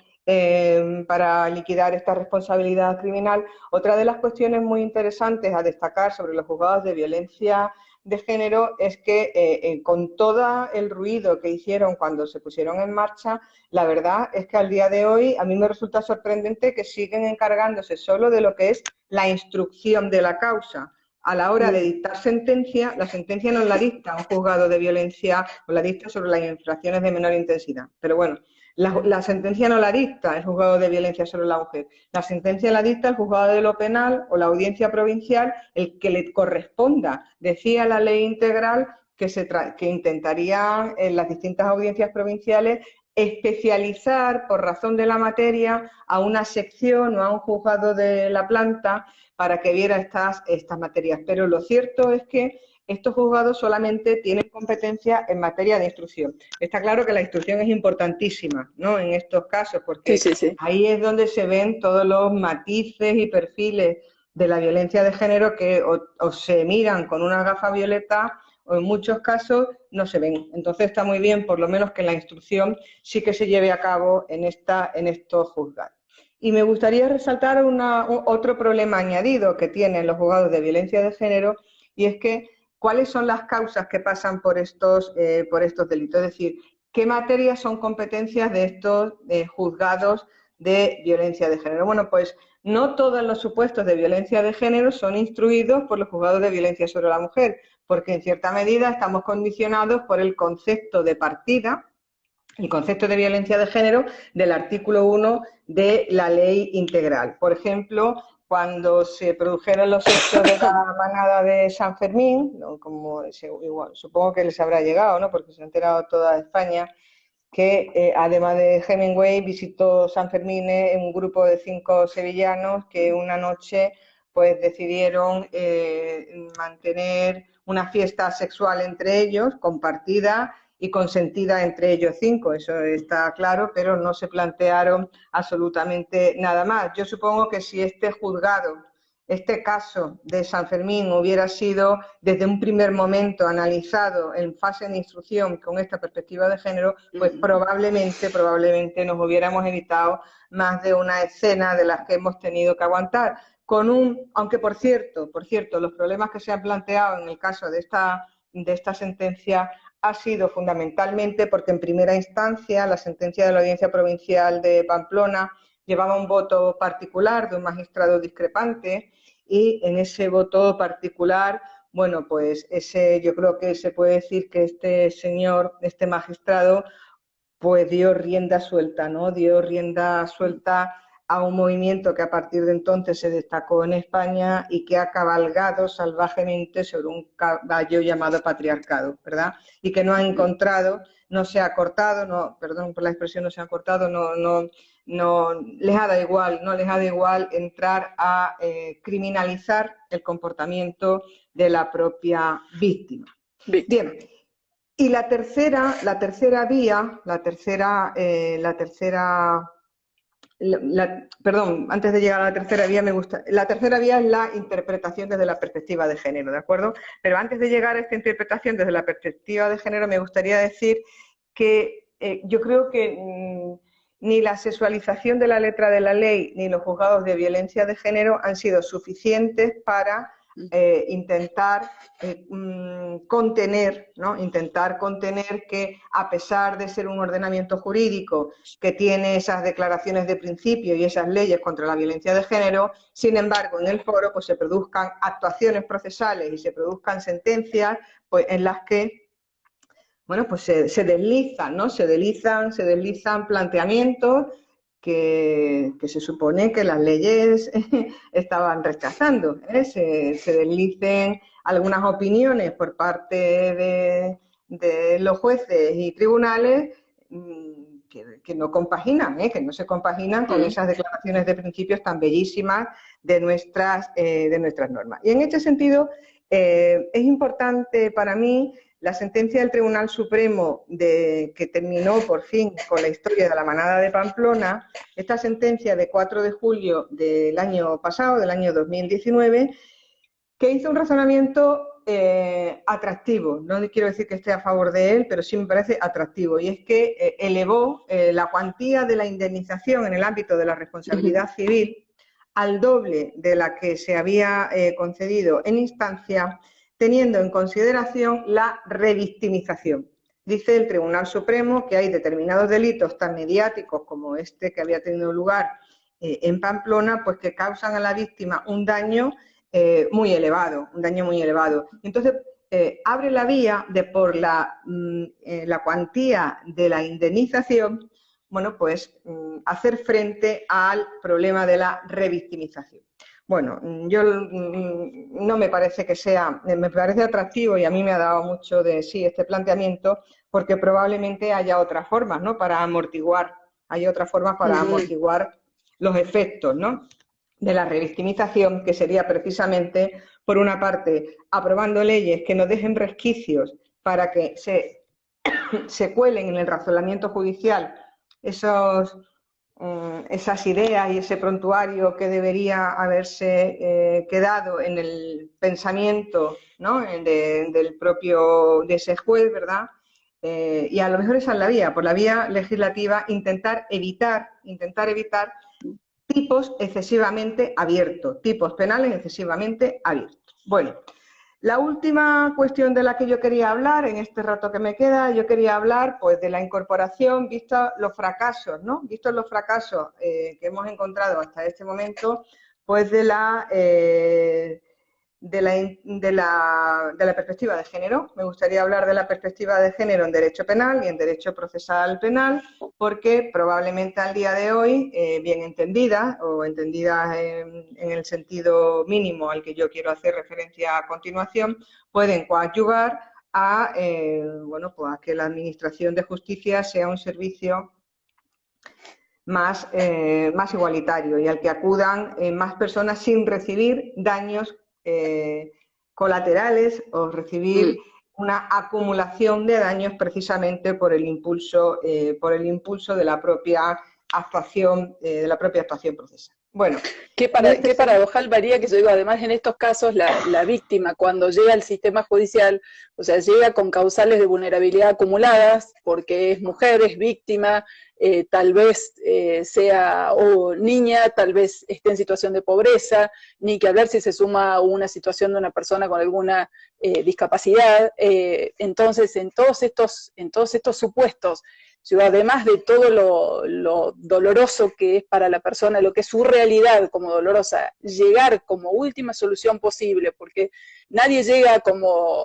C: para liquidar esta responsabilidad criminal, otra de las cuestiones muy interesantes a destacar sobre los juzgados de violencia de género es que con todo el ruido que hicieron cuando se pusieron en marcha, la verdad es que al día de hoy a mí me resulta sorprendente que siguen encargándose solo de lo que es la instrucción de la causa. A la hora de dictar sentencia, la sentencia no la dicta un juzgado de violencia o la dicta sobre las infracciones de menor intensidad. Pero bueno, la sentencia no la dicta el juzgado de violencia sobre la mujer. La sentencia la dicta el juzgado de lo penal o la audiencia provincial, el que le corresponda. Decía la ley integral que intentaría en las distintas audiencias provinciales especializar por razón de la materia a una sección o a un juzgado de la planta para que viera estas materias. Pero lo cierto es que estos juzgados solamente tienen competencia en materia de instrucción. Está claro que la instrucción es importantísima, ¿no?, en estos casos, porque
A: Sí.
C: ahí es donde se ven todos los matices y perfiles de la violencia de género que o se miran con una gafa violeta o en muchos casos no se ven. Entonces está muy bien, por lo menos, que la instrucción sí que se lleve a cabo en estos juzgados. Y me gustaría resaltar otro problema añadido que tienen los juzgados de violencia de género, y es que ¿cuáles son las causas que pasan por estos delitos? Es decir, ¿qué materias son competencias de estos juzgados de violencia de género? Bueno, pues no todos los supuestos de violencia de género son instruidos por los juzgados de violencia sobre la mujer, porque en cierta medida estamos condicionados por el concepto de partida, el concepto de violencia de género del artículo 1 de la ley integral. Por ejemplo, cuando se produjeron los hechos de la manada de San Fermín, ¿no?, igual, supongo que les habrá llegado, ¿no?, porque se ha enterado toda España, que además de Hemingway visitó San Fermín un grupo de 5 sevillanos que una noche pues decidieron mantener una fiesta sexual entre ellos, compartida y consentida entre ellos 5, eso está claro, pero no se plantearon absolutamente nada más. Yo supongo que si este caso de San Fermín hubiera sido desde un primer momento analizado en fase de instrucción con esta perspectiva de género, pues probablemente nos hubiéramos evitado más de una escena de las que hemos tenido que aguantar. Aunque por cierto, los problemas que se han planteado en el caso de esta sentencia ha sido fundamentalmente porque en primera instancia la sentencia de la Audiencia Provincial de Pamplona llevaba un voto particular de un magistrado discrepante y en ese voto particular, bueno, pues yo creo que se puede decir que este magistrado, pues dio rienda suelta, ¿no? Dio rienda suelta a un movimiento que a partir de entonces se destacó en España y que ha cabalgado salvajemente sobre un caballo llamado patriarcado, ¿verdad? Y que no ha encontrado, no se ha cortado, no, perdón por la expresión, no se ha cortado, no les ha dado igual entrar a criminalizar el comportamiento de la propia víctima. Bien, y perdón, antes de llegar a la tercera vía, la tercera vía es la interpretación desde la perspectiva de género, ¿de acuerdo? Pero antes de llegar a esta interpretación desde la perspectiva de género, me gustaría decir que yo creo que ni la sexualización de la letra de la ley ni los juzgados de violencia de género han sido suficientes para intentar contener, ¿no? Intentar contener que, a pesar de ser un ordenamiento jurídico que tiene esas declaraciones de principio y esas leyes contra la violencia de género, sin embargo, en el foro pues, se produzcan actuaciones procesales y se produzcan sentencias pues, en las que bueno, pues se deslizan, ¿no? Se deslizan planteamientos que se supone que las leyes estaban rechazando, ¿eh? Se deslicen algunas opiniones por parte de los jueces y tribunales que no compaginan, que no se compaginan con esas declaraciones de principios tan bellísimas de nuestras normas. Y en este sentido, es importante para mí la sentencia del Tribunal Supremo que terminó por fin con la historia de la manada de Pamplona, esta sentencia de 4 de julio del año pasado, del año 2019, que hizo un razonamiento atractivo. No quiero decir que esté a favor de él, pero sí me parece atractivo. Y es que elevó la cuantía de la indemnización en el ámbito de la responsabilidad civil al doble de la que se había concedido en instancia, teniendo en consideración la revictimización. Dice el Tribunal Supremo que hay determinados delitos tan mediáticos como este que había tenido lugar en Pamplona, pues que causan a la víctima un daño muy elevado, Entonces, abre la vía de por la cuantía de la indemnización, bueno, pues hacer frente al problema de la revictimización. Bueno, yo no me parece que sea, me parece atractivo y a mí me ha dado mucho de sí este planteamiento, porque probablemente haya otras formas, ¿no? Para amortiguar, amortiguar los efectos, ¿no? De la revictimización, que sería precisamente, por una parte, aprobando leyes que no dejen resquicios para que se cuelen en el razonamiento judicial esas ideas y ese prontuario que debería haberse quedado en el pensamiento, ¿no? de ese juez, ¿verdad? Y a lo mejor esa es la vía, por la vía legislativa, intentar evitar tipos excesivamente abiertos, tipos penales excesivamente abiertos. Bueno, la última cuestión de la que yo quería hablar en este rato que me queda, yo quería hablar pues de la incorporación, vistos los fracasos, ¿no? Vistos los fracasos que hemos encontrado hasta este momento, pues de la perspectiva de género. Me gustaría hablar de la perspectiva de género en derecho penal y en derecho procesal penal, porque probablemente al día de hoy, bien entendida o entendida en el sentido mínimo al que yo quiero hacer referencia a continuación, pueden coadyuvar a, bueno, pues a que la Administración de Justicia sea un servicio más igualitario y al que acudan más personas sin recibir daños colaterales o recibir una acumulación de daños precisamente por el impulso de la propia actuación procesal. Bueno,
A: qué paradojal, María, que yo digo, además en estos casos la víctima cuando llega al sistema judicial, o sea, llega con causales de vulnerabilidad acumuladas, porque es mujer, es víctima, tal vez sea niña, tal vez esté en situación de pobreza, ni que hablar si se suma una situación de una persona con alguna discapacidad. Entonces, en todos estos supuestos, yo, además de todo lo doloroso que es para la persona, lo que es su realidad como dolorosa, llegar como última solución posible, porque nadie llega como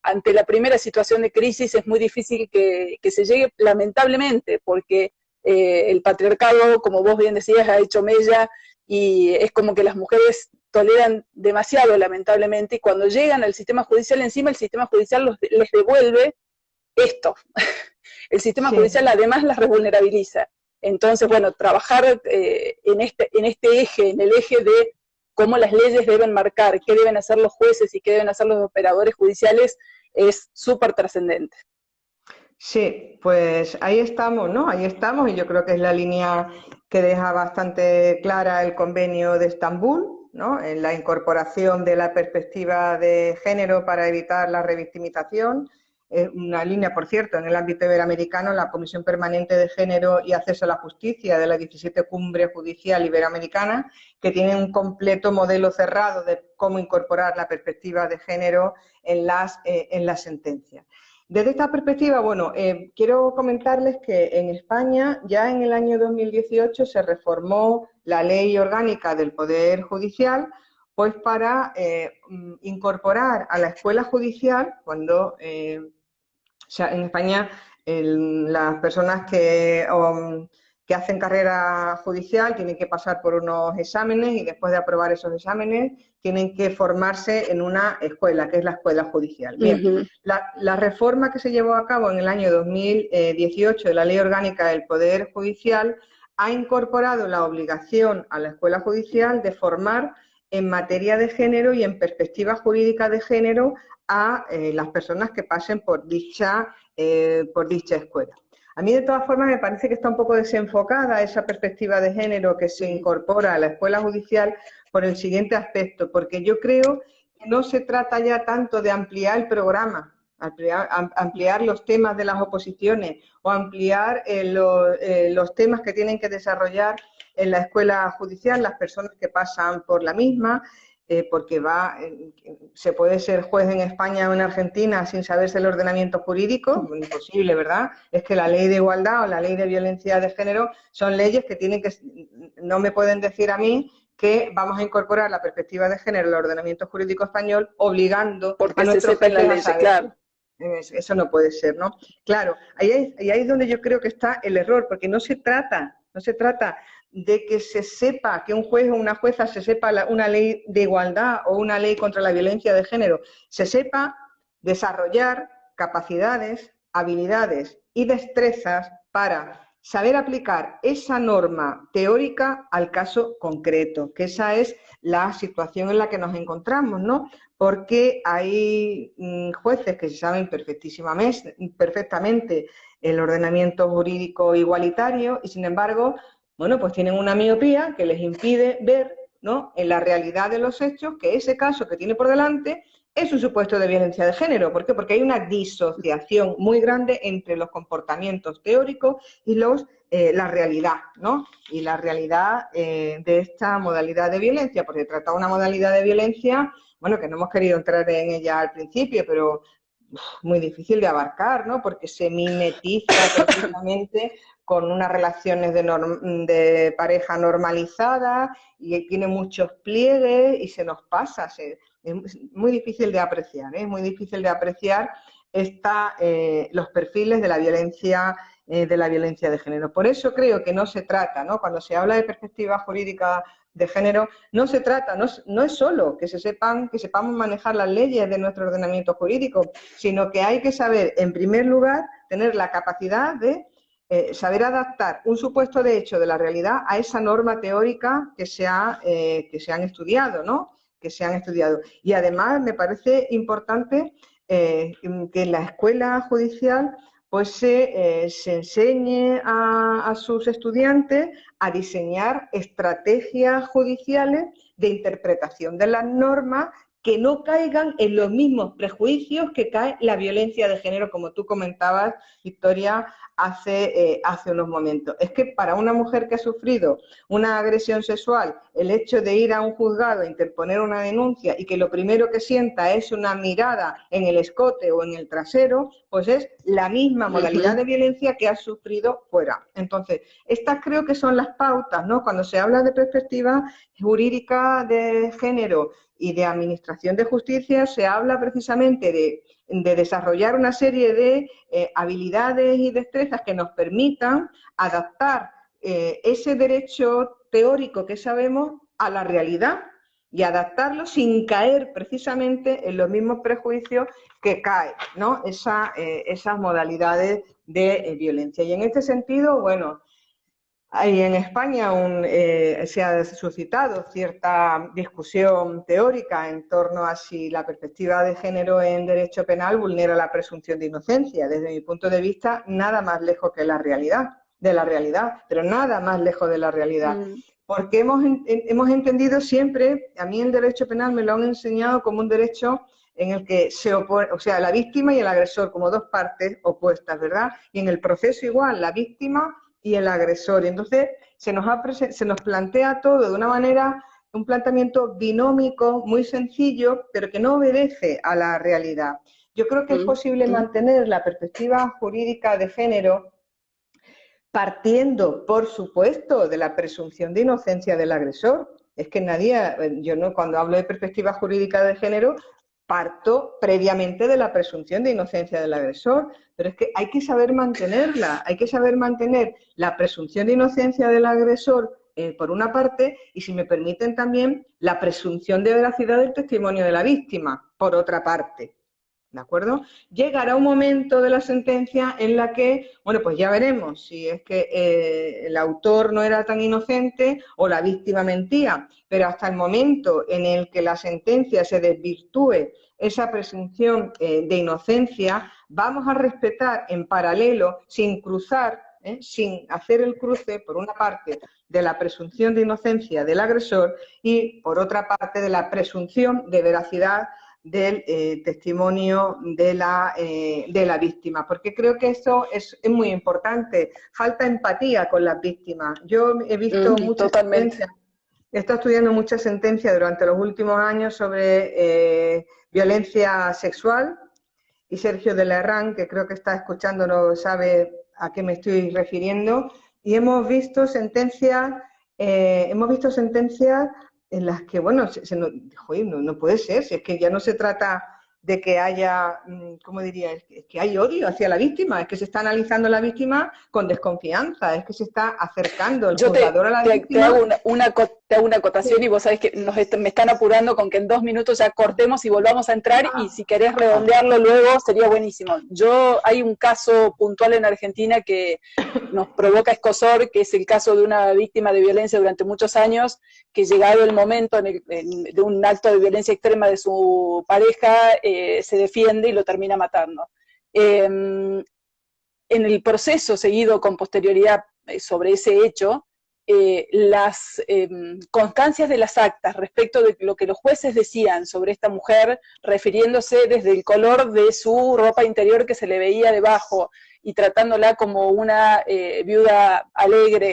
A: ante la primera situación de crisis, es muy difícil que se llegue, lamentablemente, porque el patriarcado, como vos bien decías, ha hecho mella y es como que las mujeres toleran demasiado, lamentablemente, y cuando llegan al sistema judicial, encima el sistema judicial les devuelve esto. El sistema judicial además las revulnerabiliza. Entonces, bueno, trabajar en este eje, en el eje de cómo las leyes deben marcar, qué deben hacer los jueces y qué deben hacer los operadores judiciales, es súper trascendente.
C: Sí, pues ahí estamos, ¿no? Ahí estamos, y yo creo que es la línea que deja bastante clara el Convenio de Estambul, ¿no? En la incorporación de la perspectiva de género para evitar la revictimización. Una línea, por cierto, en el ámbito iberoamericano, la Comisión Permanente de Género y Acceso a la Justicia de la 17 Cumbre Judicial Iberoamericana, que tiene un completo modelo cerrado de cómo incorporar la perspectiva de género en las sentencias. Desde esta perspectiva, bueno, quiero comentarles que en España ya en el año 2018 se reformó la Ley Orgánica del Poder Judicial, pues para incorporar a la escuela judicial, cuando en España las personas que hacen carrera judicial tienen que pasar por unos exámenes y después de aprobar esos exámenes tienen que formarse en una escuela, que es la escuela judicial. Bien, la reforma que se llevó a cabo en el año 2018 de la Ley Orgánica del Poder Judicial ha incorporado la obligación a la escuela judicial de formar en materia de género y en perspectiva jurídica de género a las personas que pasen por dicha escuela. A mí, de todas formas, me parece que está un poco desenfocada esa perspectiva de género que se incorpora a la escuela judicial por el siguiente aspecto, porque yo creo que no se trata ya tanto de ampliar el programa, ampliar los temas de las oposiciones o ampliar los temas que tienen que desarrollar en la escuela judicial las personas que pasan por la misma, porque se puede ser juez en España o en Argentina sin saberse el ordenamiento jurídico, imposible, ¿verdad? Es que la ley de igualdad o la ley de violencia de género son leyes que no me pueden decir a mí que vamos a incorporar la perspectiva de género al ordenamiento jurídico español obligando a nuestros jueces a saber. Claro. Eso no puede ser, ¿no? Claro, ahí es donde yo creo que está el error, porque no se trata de que se sepa, que un juez o una jueza se sepa una ley de igualdad o una ley contra la violencia de género, se sepa desarrollar capacidades, habilidades y destrezas para saber aplicar esa norma teórica al caso concreto, que esa es la situación en la que nos encontramos, ¿no? Porque hay jueces que se saben perfectamente el ordenamiento jurídico igualitario y, sin embargo, bueno, pues tienen una miopía que les impide ver, ¿no?, en la realidad de los hechos que ese caso que tiene por delante es un supuesto de violencia de género. ¿Por qué? Porque hay una disociación muy grande entre los comportamientos teóricos y la realidad, ¿no? Y la realidad de esta modalidad de violencia, porque se trata de una modalidad de violencia, bueno, que no hemos querido entrar en ella al principio, pero muy difícil de abarcar, ¿no? Porque se mimetiza precisamente con unas relaciones de pareja normalizadas y tiene muchos pliegues y se nos pasa. Es muy difícil de apreciar, ¿eh? Es muy difícil de apreciar los perfiles de la violencia de género. Por eso creo que no se trata, ¿no? Cuando se habla de perspectiva jurídica de género, no se trata, no es solo que sepamos manejar las leyes de nuestro ordenamiento jurídico, sino que hay que saber, en primer lugar, tener la capacidad de saber adaptar un supuesto de hecho de la realidad a esa norma teórica que se han estudiado, ¿no? Que se han estudiado. Y además me parece importante que en la escuela judicial pues se enseñe a sus estudiantes a diseñar estrategias judiciales de interpretación de las normas que no caigan en los mismos prejuicios que cae la violencia de género, como tú comentabas, Victoria, hace unos momentos. Es que para una mujer que ha sufrido una agresión sexual, el hecho de ir a un juzgado a interponer una denuncia y que lo primero que sienta es una mirada en el escote o en el trasero, pues es la misma modalidad de violencia que ha sufrido fuera. Entonces, estas creo que son las pautas, ¿no? Cuando se habla de perspectiva jurídica de género y de administración de justicia se habla precisamente de desarrollar una serie de habilidades y destrezas que nos permitan adaptar ese derecho teórico que sabemos a la realidad y adaptarlo sin caer precisamente en los mismos prejuicios que caen, ¿no? Esas modalidades de violencia. Y en este sentido, bueno, en España se ha suscitado cierta discusión teórica en torno a si la perspectiva de género en derecho penal vulnera la presunción de inocencia. Desde mi punto de vista, nada más lejos que de la realidad, pero nada más lejos de la realidad. Porque hemos entendido siempre, a mí el derecho penal me lo han enseñado como un derecho en el que se opone, o sea, la víctima y el agresor como dos partes opuestas, ¿verdad? Y en el proceso igual, la víctima y el agresor. Y entonces se nos plantea todo de una manera, un planteamiento binómico muy sencillo, pero que no obedece a la realidad. Yo creo que es posible mantener la perspectiva jurídica de género partiendo, por supuesto, de la presunción de inocencia del agresor. Es que cuando hablo de perspectiva jurídica de género, parto previamente de la presunción de inocencia del agresor, pero es que hay que saber mantenerla, hay que saber mantener la presunción de inocencia del agresor por una parte, y si me permiten también la presunción de veracidad del testimonio de la víctima, por otra parte. ¿De acuerdo? Llegará un momento de la sentencia en la que, bueno, pues ya veremos si es que el autor no era tan inocente o la víctima mentía, pero hasta el momento en el que la sentencia se desvirtúe esa presunción de inocencia, vamos a respetar en paralelo, sin cruzar, sin hacer el cruce, por una parte, de la presunción de inocencia del agresor y, por otra parte, de la presunción de veracidad del testimonio de la víctima, porque creo que eso es muy importante. Falta empatía con las víctimas. Yo he visto muchas sentencias, he estado estudiando muchas sentencias durante los últimos años sobre violencia sexual, y Sergio de la Herrán, que creo que está escuchando, sabe a qué me estoy refiriendo, y hemos visto sentencias en las que, bueno, no puede ser, si es que ya no se trata de que haya, ¿cómo diría? Es que hay odio hacia la víctima, es que se está analizando a la víctima con desconfianza, es que se está acercando el juzgador a la víctima.
A: Te hago una acotación, y vos sabés que me están apurando con que en 2 minutos ya cortemos y volvamos a entrar, y si querés redondearlo luego sería buenísimo. Hay un caso puntual en Argentina que nos provoca escozor, que es el caso de una víctima de violencia durante muchos años, que llegado el momento de un acto de violencia extrema de su pareja, se defiende y lo termina matando. En el proceso seguido con posterioridad sobre ese hecho, las constancias de las actas respecto de lo que los jueces decían sobre esta mujer, refiriéndose desde el color de su ropa interior que se le veía debajo y tratándola como una viuda alegre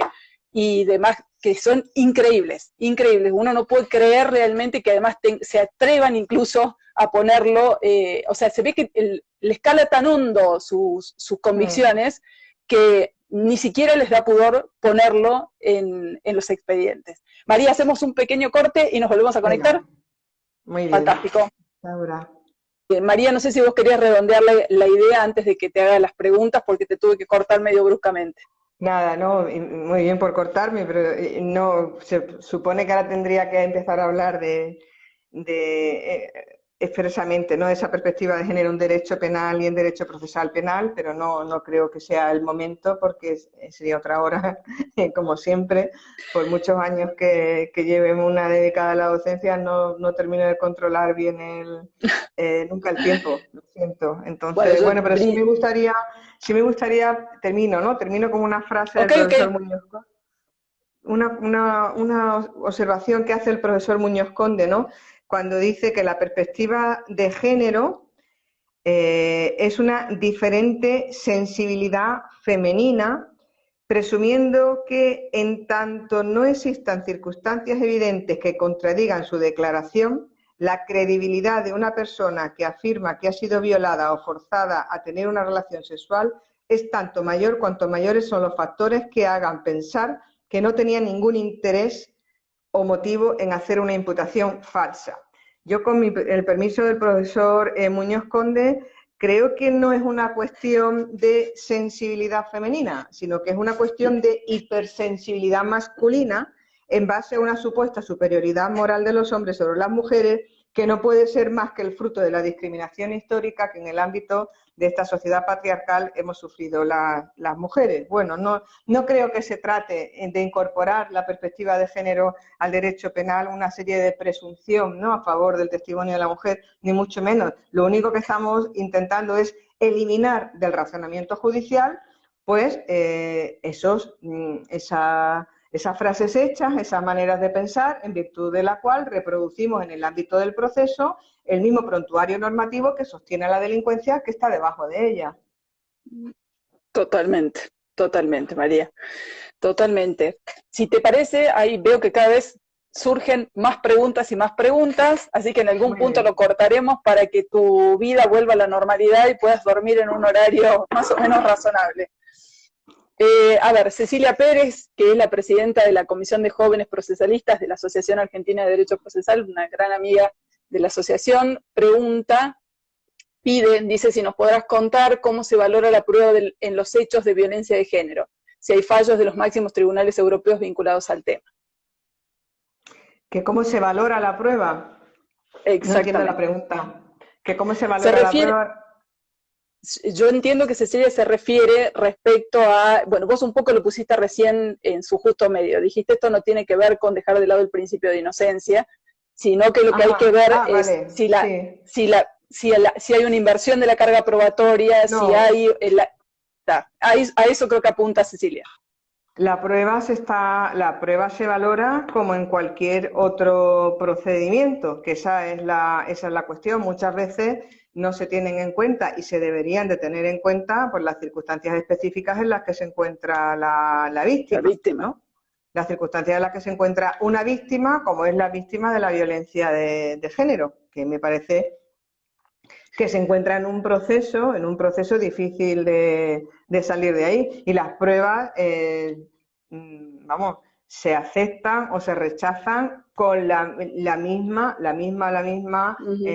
A: y demás, que son increíbles, increíbles. Uno no puede creer realmente que además se atrevan incluso a ponerlo, o sea, se ve que le escala tan hondo sus convicciones que ni siquiera les da pudor ponerlo en los expedientes. María, hacemos un pequeño corte y nos volvemos a conectar.
C: Venga. Muy bien.
A: Fantástico.
C: Laura.
A: María, no sé si vos querías redondear la idea antes de que te haga las preguntas, porque te tuve que cortar medio bruscamente.
C: Nada, no, muy bien por cortarme, pero no, se supone que ahora tendría que empezar a hablar de expresamente, ¿no?, esa perspectiva de género en derecho penal y en derecho procesal penal, pero no creo que sea el momento, porque sería otra hora, como siempre. Por muchos años que llevemos una dedicada a la docencia, no termino de controlar bien nunca el tiempo, lo siento. Entonces, pero sí me gustaría, termino con una frase del profesor Muñoz Conde, una observación que hace el profesor Muñoz Conde, ¿no?, cuando dice que la perspectiva de género es una diferente sensibilidad femenina, presumiendo que en tanto no existan circunstancias evidentes que contradigan su declaración, la credibilidad de una persona que afirma que ha sido violada o forzada a tener una relación sexual es tanto mayor cuanto mayores son los factores que hagan pensar que no tenía ningún interés o motivo en hacer una imputación falsa. Yo, con el permiso del profesor Muñoz Conde, creo que no es una cuestión de sensibilidad femenina, sino que es una cuestión de hipersensibilidad masculina en base a una supuesta superioridad moral de los hombres sobre las mujeres, que no puede ser más que el fruto de la discriminación histórica que en el ámbito de esta sociedad patriarcal hemos sufrido las mujeres. Bueno, no creo que se trate de incorporar la perspectiva de género al derecho penal, una serie de presunción, ¿no?, a favor del testimonio de la mujer, ni mucho menos. Lo único que estamos intentando es eliminar del razonamiento judicial pues esas frases hechas, esas maneras de pensar, en virtud de la cual reproducimos en el ámbito del proceso el mismo prontuario normativo que sostiene a la delincuencia que está debajo de ella.
A: Totalmente, totalmente, María, totalmente. Si te parece, ahí veo que cada vez surgen más preguntas, así que en algún punto lo cortaremos para que tu vida vuelva a la normalidad y puedas dormir en un horario más o menos razonable. A ver, Cecilia Pérez, que es la presidenta de la Comisión de Jóvenes Procesalistas de la Asociación Argentina de Derecho Procesal, una gran amiga de la asociación, dice si nos podrás contar cómo se valora la prueba en los hechos de violencia de género, si hay fallos de los máximos tribunales europeos vinculados al tema.
C: ¿Que cómo se valora la prueba?
A: Exactamente.
C: No entiendo la pregunta. ¿Que cómo se valora la prueba?
A: Yo entiendo que Cecilia se refiere respecto a, bueno, vos un poco lo pusiste recién en su justo medio, dijiste esto no tiene que ver con dejar de lado el principio de inocencia, sino que lo que hay que ver es vale, si hay una inversión de la carga probatoria, no. Si hay... a eso creo que apunta Cecilia.
C: La prueba se valora como en cualquier otro procedimiento, que esa es la cuestión. Muchas veces no se tienen en cuenta y se deberían de tener en cuenta por las circunstancias específicas en las que se encuentra la víctima, ¿no? Las circunstancias en las que se encuentra una víctima, como es la víctima de la violencia de género, que me parece que se encuentra en un proceso difícil de salir de ahí. Y las pruebas, se aceptan o se rechazan con la misma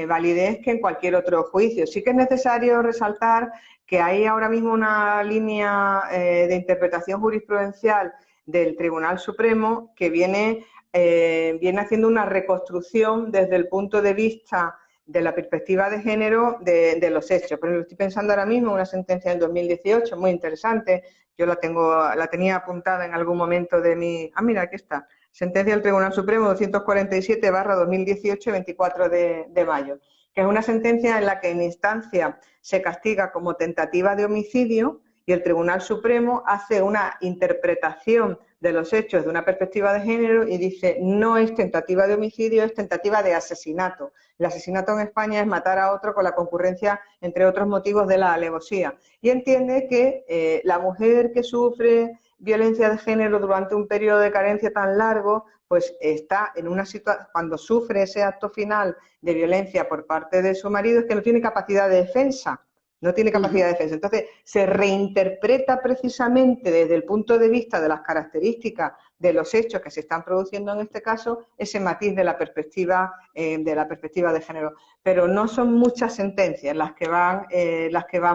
C: validez que en cualquier otro juicio. Sí que es necesario resaltar que hay ahora mismo una línea de interpretación jurisprudencial del Tribunal Supremo que viene haciendo una reconstrucción desde el punto de vista de la perspectiva de género de los hechos. Pero estoy pensando ahora mismo en una sentencia del 2018 muy interesante. Yo la tenía apuntada en algún momento de mi... Ah, mira, aquí está. Sentencia del Tribunal Supremo 247/2018, 24 de mayo, que es una sentencia en la que en instancia se castiga como tentativa de homicidio y el Tribunal Supremo hace una interpretación de los hechos de una perspectiva de género y dice no es tentativa de homicidio, es tentativa de asesinato. El asesinato en España es matar a otro con la concurrencia, entre otros motivos, de la alevosía. Y entiende que la mujer que sufre violencia de género durante un periodo de carencia tan largo, pues está en una situación, cuando sufre ese acto final de violencia por parte de su marido, es que no tiene capacidad de defensa. No tiene capacidad de defensa. Entonces, se reinterpreta precisamente desde el punto de vista de las características de los hechos que se están produciendo en este caso, ese matiz de la perspectiva de género. Pero no son muchas sentencias las que van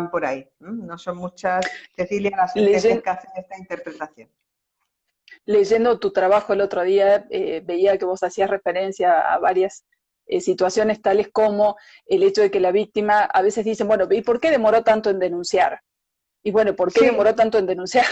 C: por ahí. No son muchas, Cecilia, las sentencias que hacen esta interpretación.
A: Leyendo tu trabajo el otro día, veía que vos hacías referencia a varias situaciones tales como el hecho de que la víctima a veces dice, bueno, ¿y por qué demoró tanto en denunciar? Y bueno, ¿por qué demoró tanto en denunciar?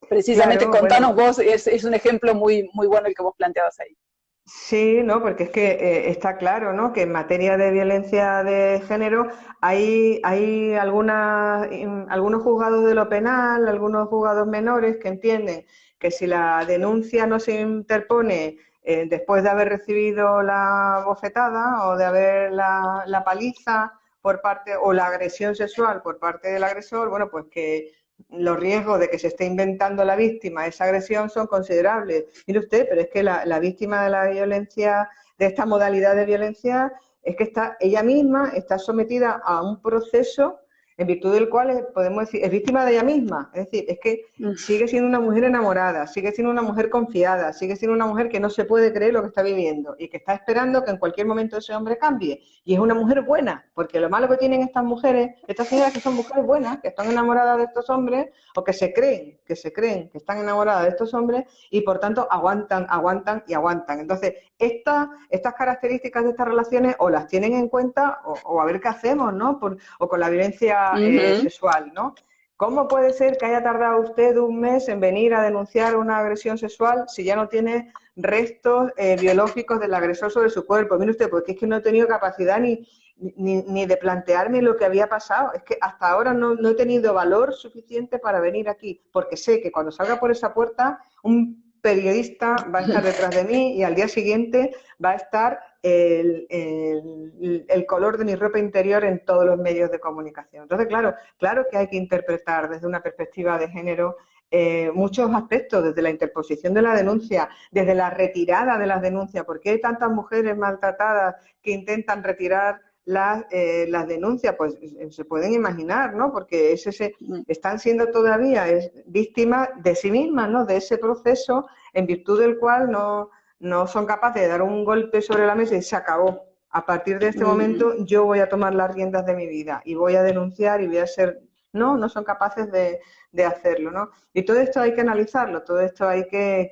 A: Precisamente claro, contanos vos, es un ejemplo muy, muy bueno el que vos planteabas ahí.
C: Sí, no, porque es que está claro, ¿no?, que en materia de violencia de género hay algunos juzgados de lo penal, algunos juzgados menores que entienden que si la denuncia no se interpone después de haber recibido la bofetada o de haber la paliza por parte o la agresión sexual por parte del agresor, bueno, pues que los riesgos de que se esté inventando la víctima esa agresión son considerables. Mire usted, pero es que la víctima de la violencia, de esta modalidad de violencia, es que ella misma está sometida a un proceso en virtud del cual podemos decir, es víctima de ella misma. Es decir, es que sigue siendo una mujer enamorada, sigue siendo una mujer confiada, sigue siendo una mujer que no se puede creer lo que está viviendo y que está esperando que en cualquier momento ese hombre cambie. Y es una mujer buena, porque lo malo que tienen estas mujeres, estas señoras que son mujeres buenas, que están enamoradas de estos hombres, o que se creen que están enamoradas de estos hombres y por tanto aguantan, aguantan y aguantan. Entonces, estas características de estas relaciones o las tienen en cuenta o a ver qué hacemos, ¿no? O con la violencia sexual, ¿no? ¿Cómo puede ser que haya tardado usted un mes en venir a denunciar una agresión sexual si ya no tiene restos biológicos del agresor sobre su cuerpo? Mire usted, porque es que no he tenido capacidad ni de plantearme lo que había pasado. Es que hasta ahora no he tenido valor suficiente para venir aquí, porque sé que cuando salga por esa puerta un periodista va a estar detrás de mí y al día siguiente va a estar el color de mi ropa interior en todos los medios de comunicación. Entonces, claro que hay que interpretar desde una perspectiva de género muchos aspectos, desde la interposición de la denuncia, desde la retirada de las denuncias. ¿Por qué hay tantas mujeres maltratadas que intentan retirar las denuncias? Pues se pueden imaginar, ¿no? Porque están siendo todavía víctimas de sí mismas, ¿no? De ese proceso en virtud del cual no son capaces de dar un golpe sobre la mesa y se acabó. A partir de este momento yo voy a tomar las riendas de mi vida y voy a denunciar y voy a ser... No son capaces de hacerlo, ¿no? Y todo esto hay que analizarlo, todo esto hay que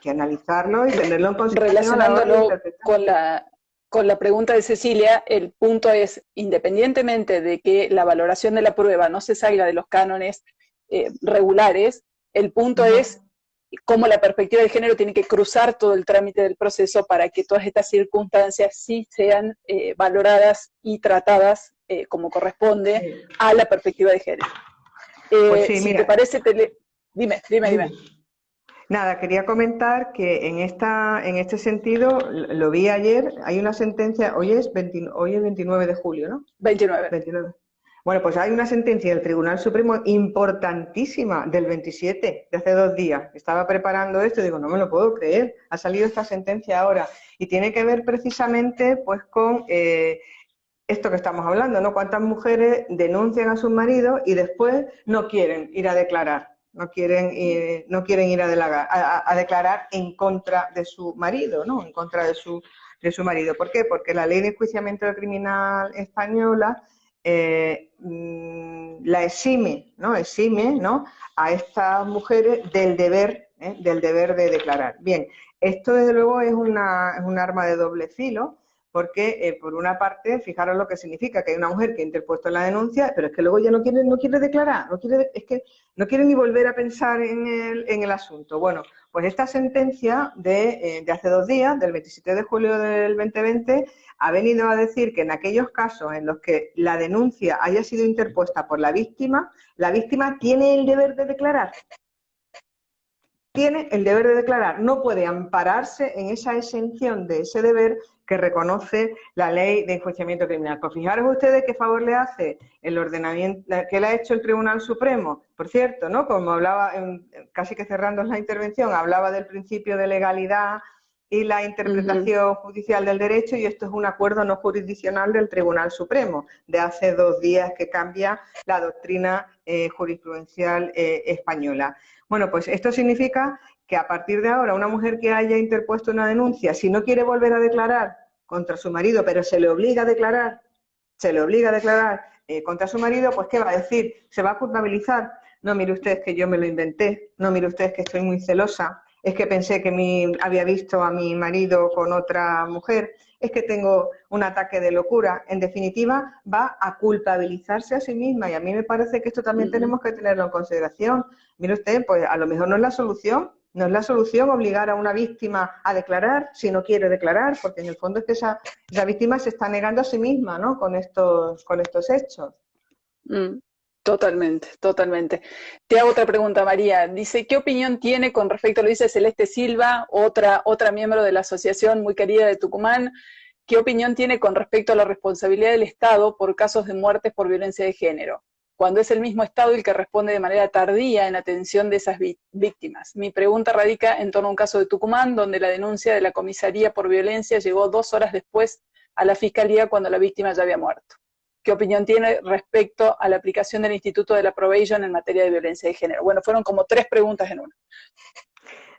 C: analizarlo y tenerlo en consideración a la hora de interpretar.
A: Con la pregunta de Cecilia, el punto es, independientemente de que la valoración de la prueba no se salga de los cánones regulares, el punto es cómo la perspectiva de género tiene que cruzar todo el trámite del proceso para que todas estas circunstancias sí sean valoradas y tratadas como corresponde a la perspectiva de género.
C: Pues sí,
A: si
C: mira,
A: te parece, dime.
C: Nada, quería comentar que en este sentido, lo vi ayer, hay una sentencia, hoy es 29 de julio, ¿no?
A: 29.
C: Bueno, pues hay una sentencia del Tribunal Supremo importantísima del 27, de hace 2 días. Estaba preparando esto y digo, no me lo puedo creer, ha salido esta sentencia ahora. Y tiene que ver precisamente pues con esto que estamos hablando, ¿no? Cuántas mujeres denuncian a sus maridos y después no quieren ir a declarar. No quieren ir a declarar en contra de su marido, ¿no? En contra de su marido. ¿Por qué? Porque la ley de enjuiciamiento criminal española la exime, ¿no? A estas mujeres del deber de declarar. Bien, esto desde luego es un arma de doble filo. Porque, por una parte, fijaros lo que significa, que hay una mujer que ha interpuesto la denuncia, pero es que luego ya no quiere declarar, es que no quiere ni volver a pensar en el asunto. Bueno, pues esta sentencia de hace 2 días, del 27 de julio del 2020, ha venido a decir que en aquellos casos en los que la denuncia haya sido interpuesta por la víctima tiene el deber de declarar. Tiene el deber de declarar, no puede ampararse en esa exención de ese deber que reconoce la ley de enjuiciamiento criminal. Pues fijaros ustedes qué favor le hace el ordenamiento que le ha hecho el Tribunal Supremo. Por cierto, ¿no? Como hablaba, casi que cerrando la intervención, hablaba del principio de legalidad y la interpretación judicial del derecho, y esto es un acuerdo no jurisdiccional del Tribunal Supremo de hace 2 días que cambia la doctrina jurisprudencial española. Bueno, pues esto significa que a partir de ahora una mujer que haya interpuesto una denuncia, si no quiere volver a declarar contra su marido, pero se le obliga a declarar contra su marido, pues ¿qué va a decir? Se va a culpabilizar. No, mire usted, que yo me lo inventé. No, mire usted, que estoy muy celosa. Es que pensé que había visto a mi marido con otra mujer. Es que tengo un ataque de locura. En definitiva, va a culpabilizarse a sí misma, y a mí me parece que esto también tenemos que tenerlo en consideración. Mire usted, pues a lo mejor no es la solución obligar a una víctima a declarar si no quiere declarar, porque en el fondo es que esa víctima se está negando a sí misma, ¿no? Con estos hechos.
A: Totalmente. Te hago otra pregunta, María. Dice, ¿qué opinión tiene con respecto, lo dice Celeste Silva, otra miembro de la asociación muy querida de Tucumán, qué opinión tiene con respecto a la responsabilidad del Estado por casos de muertes por violencia de género, cuando es el mismo Estado el que responde de manera tardía en atención de esas víctimas? Mi pregunta radica en torno a un caso de Tucumán, donde la denuncia de la comisaría por violencia llegó 2 horas después a la Fiscalía cuando la víctima ya había muerto. qué opinión tiene respecto a la aplicación del Instituto de la Probation en materia de violencia de género. Bueno, fueron como 3 preguntas en una.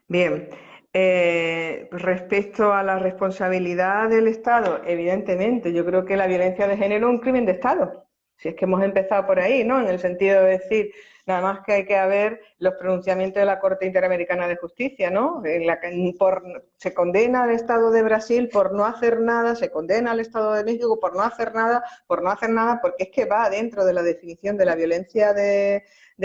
C: Bien, respecto a la responsabilidad del Estado, evidentemente, yo creo que la violencia de género es un crimen de Estado. Si es que hemos empezado por ahí, ¿no? En el sentido de decir, nada más que hay que ver los pronunciamientos de la Corte Interamericana de Justicia, ¿no? Se condena al Estado de Brasil por no hacer nada, se condena al Estado de México por no hacer nada, porque es que va dentro de la definición de la violencia de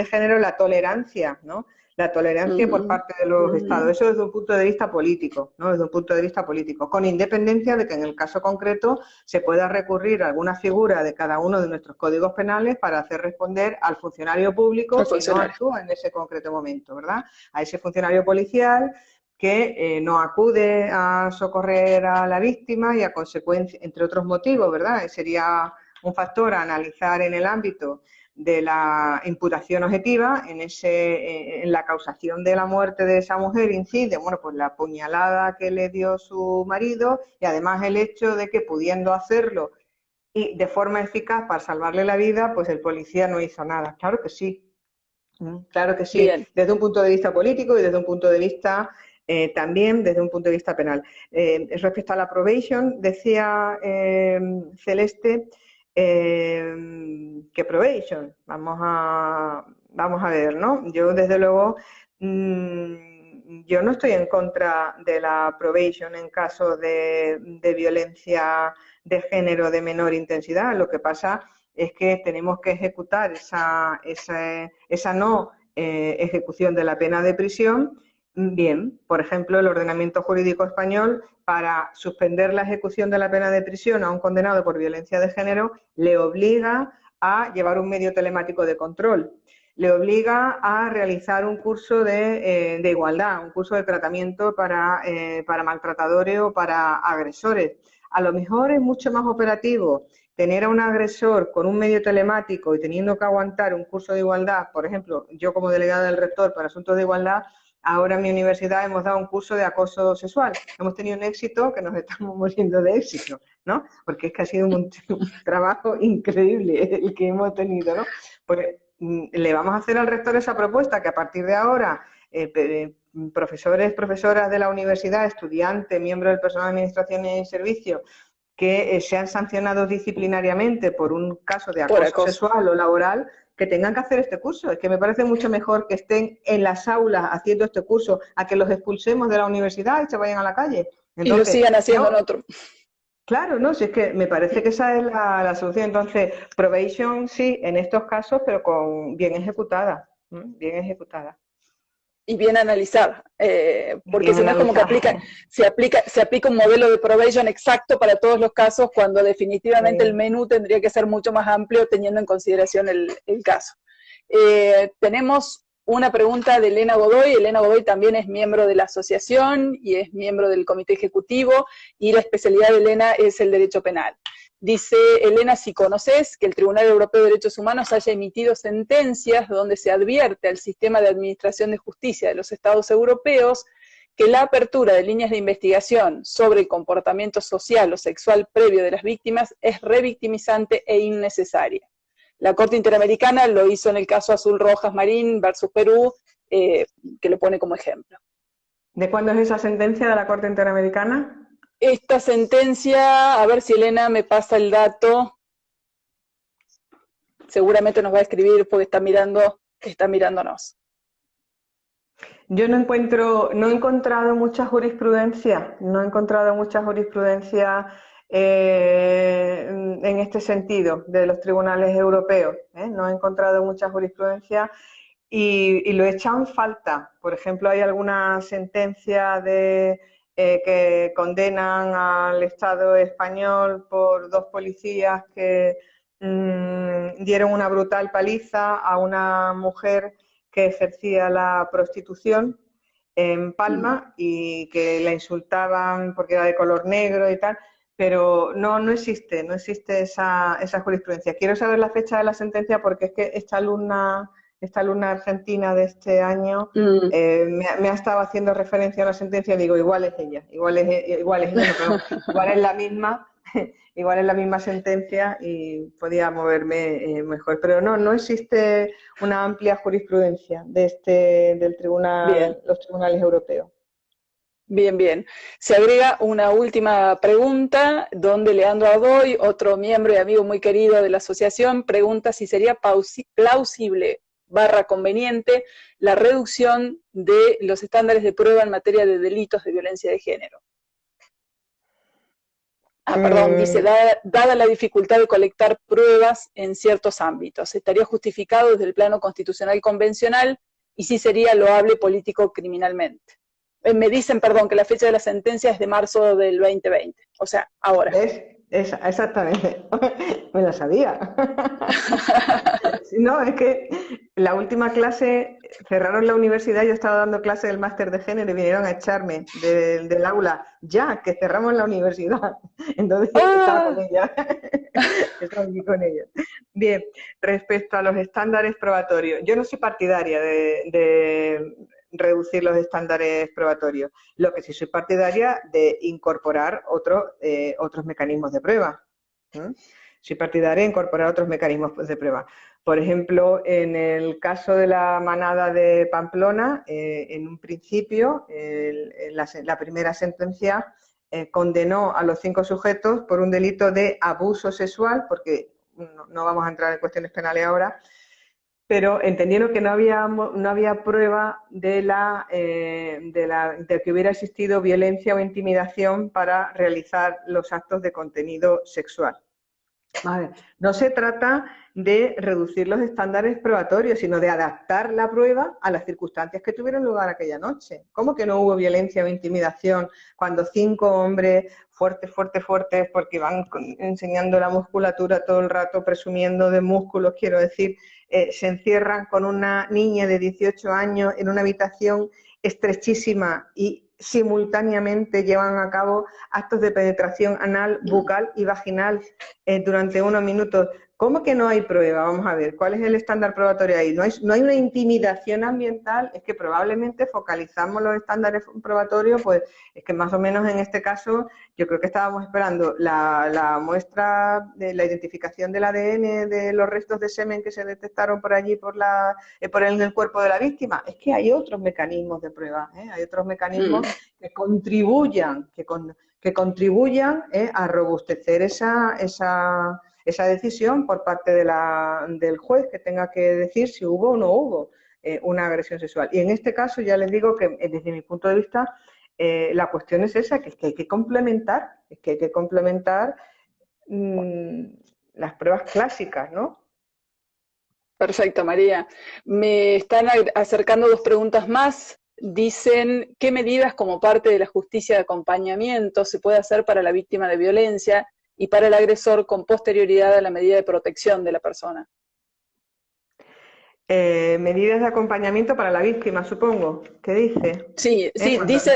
C: género la tolerancia, ¿no? La tolerancia por parte de los Estados. Eso desde un punto de vista político, ¿no? Desde un punto de vista político, con independencia de que en el caso concreto se pueda recurrir a alguna figura de cada uno de nuestros códigos penales para hacer responder al funcionario público que no actúa en ese concreto momento, ¿verdad? A ese funcionario policial que no acude a socorrer a la víctima y a consecuencia, entre otros motivos, ¿verdad? Sería un factor a analizar en el ámbito de la imputación objetiva, en la causación de la muerte de esa mujer incide, bueno, pues la puñalada que le dio su marido y además el hecho de que pudiendo hacerlo y de forma eficaz para salvarle la vida, pues el policía no hizo nada. Claro que sí,
A: Bien.
C: desde un punto de vista político y desde un punto de vista también desde un punto de vista penal. Respecto a la probation, decía Celeste, que probation, vamos a ver, ¿no? Yo desde luego yo no estoy en contra de la probation en caso de violencia de género de menor intensidad. Lo que pasa es que tenemos que ejecutar esa no ejecución de la pena de prisión. Bien, por ejemplo, el ordenamiento jurídico español, para suspender la ejecución de la pena de prisión a un condenado por violencia de género, le obliga a llevar un medio telemático de control, le obliga a realizar un curso de igualdad, un curso de tratamiento para maltratadores o para agresores. A lo mejor es mucho más operativo tener a un agresor con un medio telemático y teniendo que aguantar un curso de igualdad. Por ejemplo, yo como delegada del rector para asuntos de igualdad, ahora en mi universidad hemos dado un curso de acoso sexual. Hemos tenido un éxito que nos estamos muriendo de éxito, ¿no? Porque es que ha sido un trabajo increíble el que hemos tenido, ¿no? Pues le vamos a hacer al rector esa propuesta, que a partir de ahora profesores, profesoras de la universidad, estudiantes, miembros del personal de administración y servicio, que sean sancionados disciplinariamente por un caso de acoso sexual o laboral, que tengan que hacer este curso. Es que me parece mucho mejor que estén en las aulas haciendo este curso a que los expulsemos de la universidad y se vayan a la calle.
A: Entonces, y lo sigan haciendo en otro.
C: Claro, no, si es que me parece que esa es la solución. Entonces, probation sí, en estos casos, pero bien ejecutada, bien ejecutada.
A: Y bien analizada, porque si no es como que se aplica un modelo de probation exacto para todos los casos, cuando definitivamente el menú tendría que ser mucho más amplio teniendo en consideración el caso. Tenemos una pregunta de Elena Godoy. Elena Godoy también es miembro de la asociación y es miembro del comité ejecutivo, y la especialidad de Elena es el derecho penal. Dice Elena, si conoces que el Tribunal Europeo de Derechos Humanos haya emitido sentencias donde se advierte al sistema de administración de justicia de los Estados europeos que la apertura de líneas de investigación sobre el comportamiento social o sexual previo de las víctimas es revictimizante e innecesaria. La Corte Interamericana lo hizo en el caso Azul Rojas Marín versus Perú, que lo pone como ejemplo.
C: ¿De cuándo es esa sentencia de la Corte Interamericana?
A: Esta sentencia, a ver si Elena me pasa el dato, seguramente nos va a escribir porque está mirándonos.
C: Yo no he encontrado mucha jurisprudencia, en este sentido de los tribunales europeos, no he encontrado mucha jurisprudencia y lo he echado en falta. Por ejemplo, hay alguna sentencia que condenan al Estado español por 2 policías que dieron una brutal paliza a una mujer que ejercía la prostitución en Palma y que la insultaban porque era de color negro y tal, pero no existe esa jurisprudencia. Quiero saber la fecha de la sentencia porque es que esta alumna argentina de este año me ha estado haciendo referencia a la sentencia y digo, igual es ella, igual es ella, pero igual es la misma igual es la misma sentencia y podía moverme mejor. Pero no existe una amplia jurisprudencia del
A: Bien.
C: tribunal, los tribunales europeos.
A: Bien, bien. Se agrega una última pregunta donde Leandro Adoy, otro miembro y amigo muy querido de la asociación, pregunta si sería plausible / conveniente la reducción de los estándares de prueba en materia de delitos de violencia de género. Perdón, dice, dada la dificultad de colectar pruebas en ciertos ámbitos, ¿estaría justificado desde el plano constitucional convencional y si sería loable político-criminalmente? Me dicen, perdón, que la fecha de la sentencia es de marzo del 2020, o sea, ahora.
C: ¿Ves? Exactamente. Me la sabía. No, es que la última clase cerraron la universidad, yo estaba dando clase del máster de género y vinieron a echarme del aula, ya que cerramos la universidad. Entonces estaba con ella. Estaba aquí con ella. Bien, respecto a los estándares probatorios, yo no soy partidaria de reducir los estándares probatorios. Lo que sí soy partidaria de incorporar otros mecanismos de prueba. Soy partidaria de incorporar otros mecanismos de prueba. Por ejemplo, en el caso de la manada de Pamplona, en un principio, la primera sentencia condenó a los 5 sujetos por un delito de abuso sexual, porque no vamos a entrar en cuestiones penales ahora, pero entendieron que no había prueba de que hubiera existido violencia o intimidación para realizar los actos de contenido sexual. Vale. No se trata de reducir los estándares probatorios, sino de adaptar la prueba a las circunstancias que tuvieron lugar aquella noche. ¿Cómo que no hubo violencia o intimidación cuando 5 hombres fuertes, porque van enseñando la musculatura todo el rato, presumiendo de músculos, quiero decir, se encierran con una niña de 18 años en una habitación estrechísima y simultáneamente llevan a cabo actos de penetración anal, bucal y vaginal durante unos minutos? ¿Cómo que no hay prueba? Vamos a ver, ¿cuál es el estándar probatorio ahí? ¿No hay una intimidación ambiental? Es que probablemente focalizamos los estándares probatorios, pues es que más o menos en este caso yo creo que estábamos esperando la muestra de la identificación del ADN de los restos de semen que se detectaron por allí en el cuerpo de la víctima. Es que hay otros mecanismos de prueba, hay otros mecanismos que contribuyan a robustecer esa decisión por parte del juez, que tenga que decir si hubo o no hubo una agresión sexual. Y en este caso ya les digo que desde mi punto de vista la cuestión es esa, que es que hay que complementar, las pruebas clásicas, ¿no?
A: Perfecto, María. Me están acercando 2 preguntas más. Dicen, ¿qué medidas como parte de la justicia de acompañamiento se puede hacer para la víctima de violencia y para el agresor con posterioridad a la medida de protección de la persona?
C: Medidas de acompañamiento para la víctima, supongo. ¿Qué dice?
A: Sí,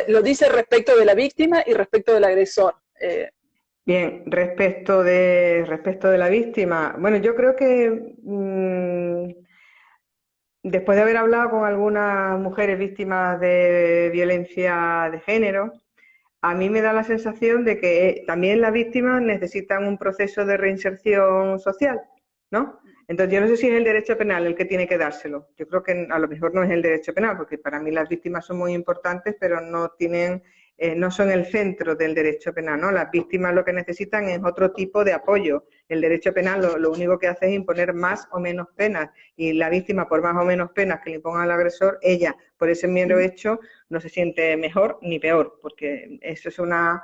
A: lo dice respecto de la víctima y respecto del agresor.
C: Bien, respecto de la víctima, bueno, yo creo que después de haber hablado con algunas mujeres víctimas de violencia de género, a mí me da la sensación de que también las víctimas necesitan un proceso de reinserción social, ¿no? Entonces, yo no sé si es el derecho penal el que tiene que dárselo. Yo creo que a lo mejor no es el derecho penal, porque para mí las víctimas son muy importantes, pero no son el centro del derecho penal, ¿no? Las víctimas lo que necesitan es otro tipo de apoyo. El derecho penal lo único que hace es imponer más o menos penas, y la víctima, por más o menos penas que le imponga al agresor, ella, por ese mero hecho, no se siente mejor ni peor, porque eso es una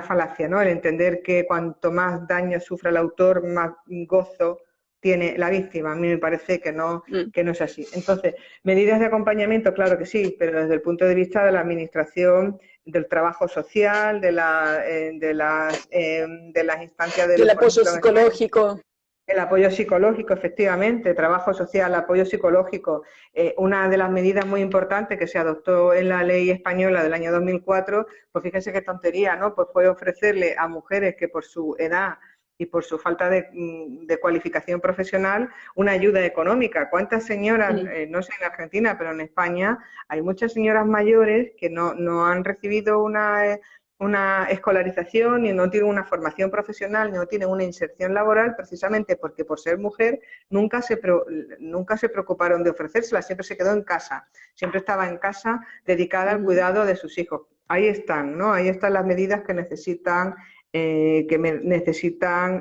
C: falacia, ¿no? El entender que cuanto más daño sufra el autor, más gozo tiene la víctima. A mí me parece que no es así. Entonces, medidas de acompañamiento, claro que sí, pero desde el punto de vista de la administración, del trabajo social, de las instancias
A: del apoyo psicológico.
C: El apoyo psicológico, efectivamente, trabajo social, apoyo psicológico. Una de las medidas muy importantes que se adoptó en la ley española del año 2004, pues fíjense qué tontería, ¿no? Pues fue ofrecerle a mujeres que por su edad y por su falta de cualificación profesional una ayuda económica. ¿Cuántas señoras, no sé en Argentina, pero en España, hay muchas señoras mayores que no han recibido una una escolarización, ni no tienen una formación profesional, ni no tienen una inserción laboral, precisamente porque por ser mujer nunca se preocuparon de ofrecérsela, siempre se quedó en casa, siempre estaba en casa dedicada al cuidado de sus hijos. Ahí están, ¿no? Ahí están las medidas que necesitan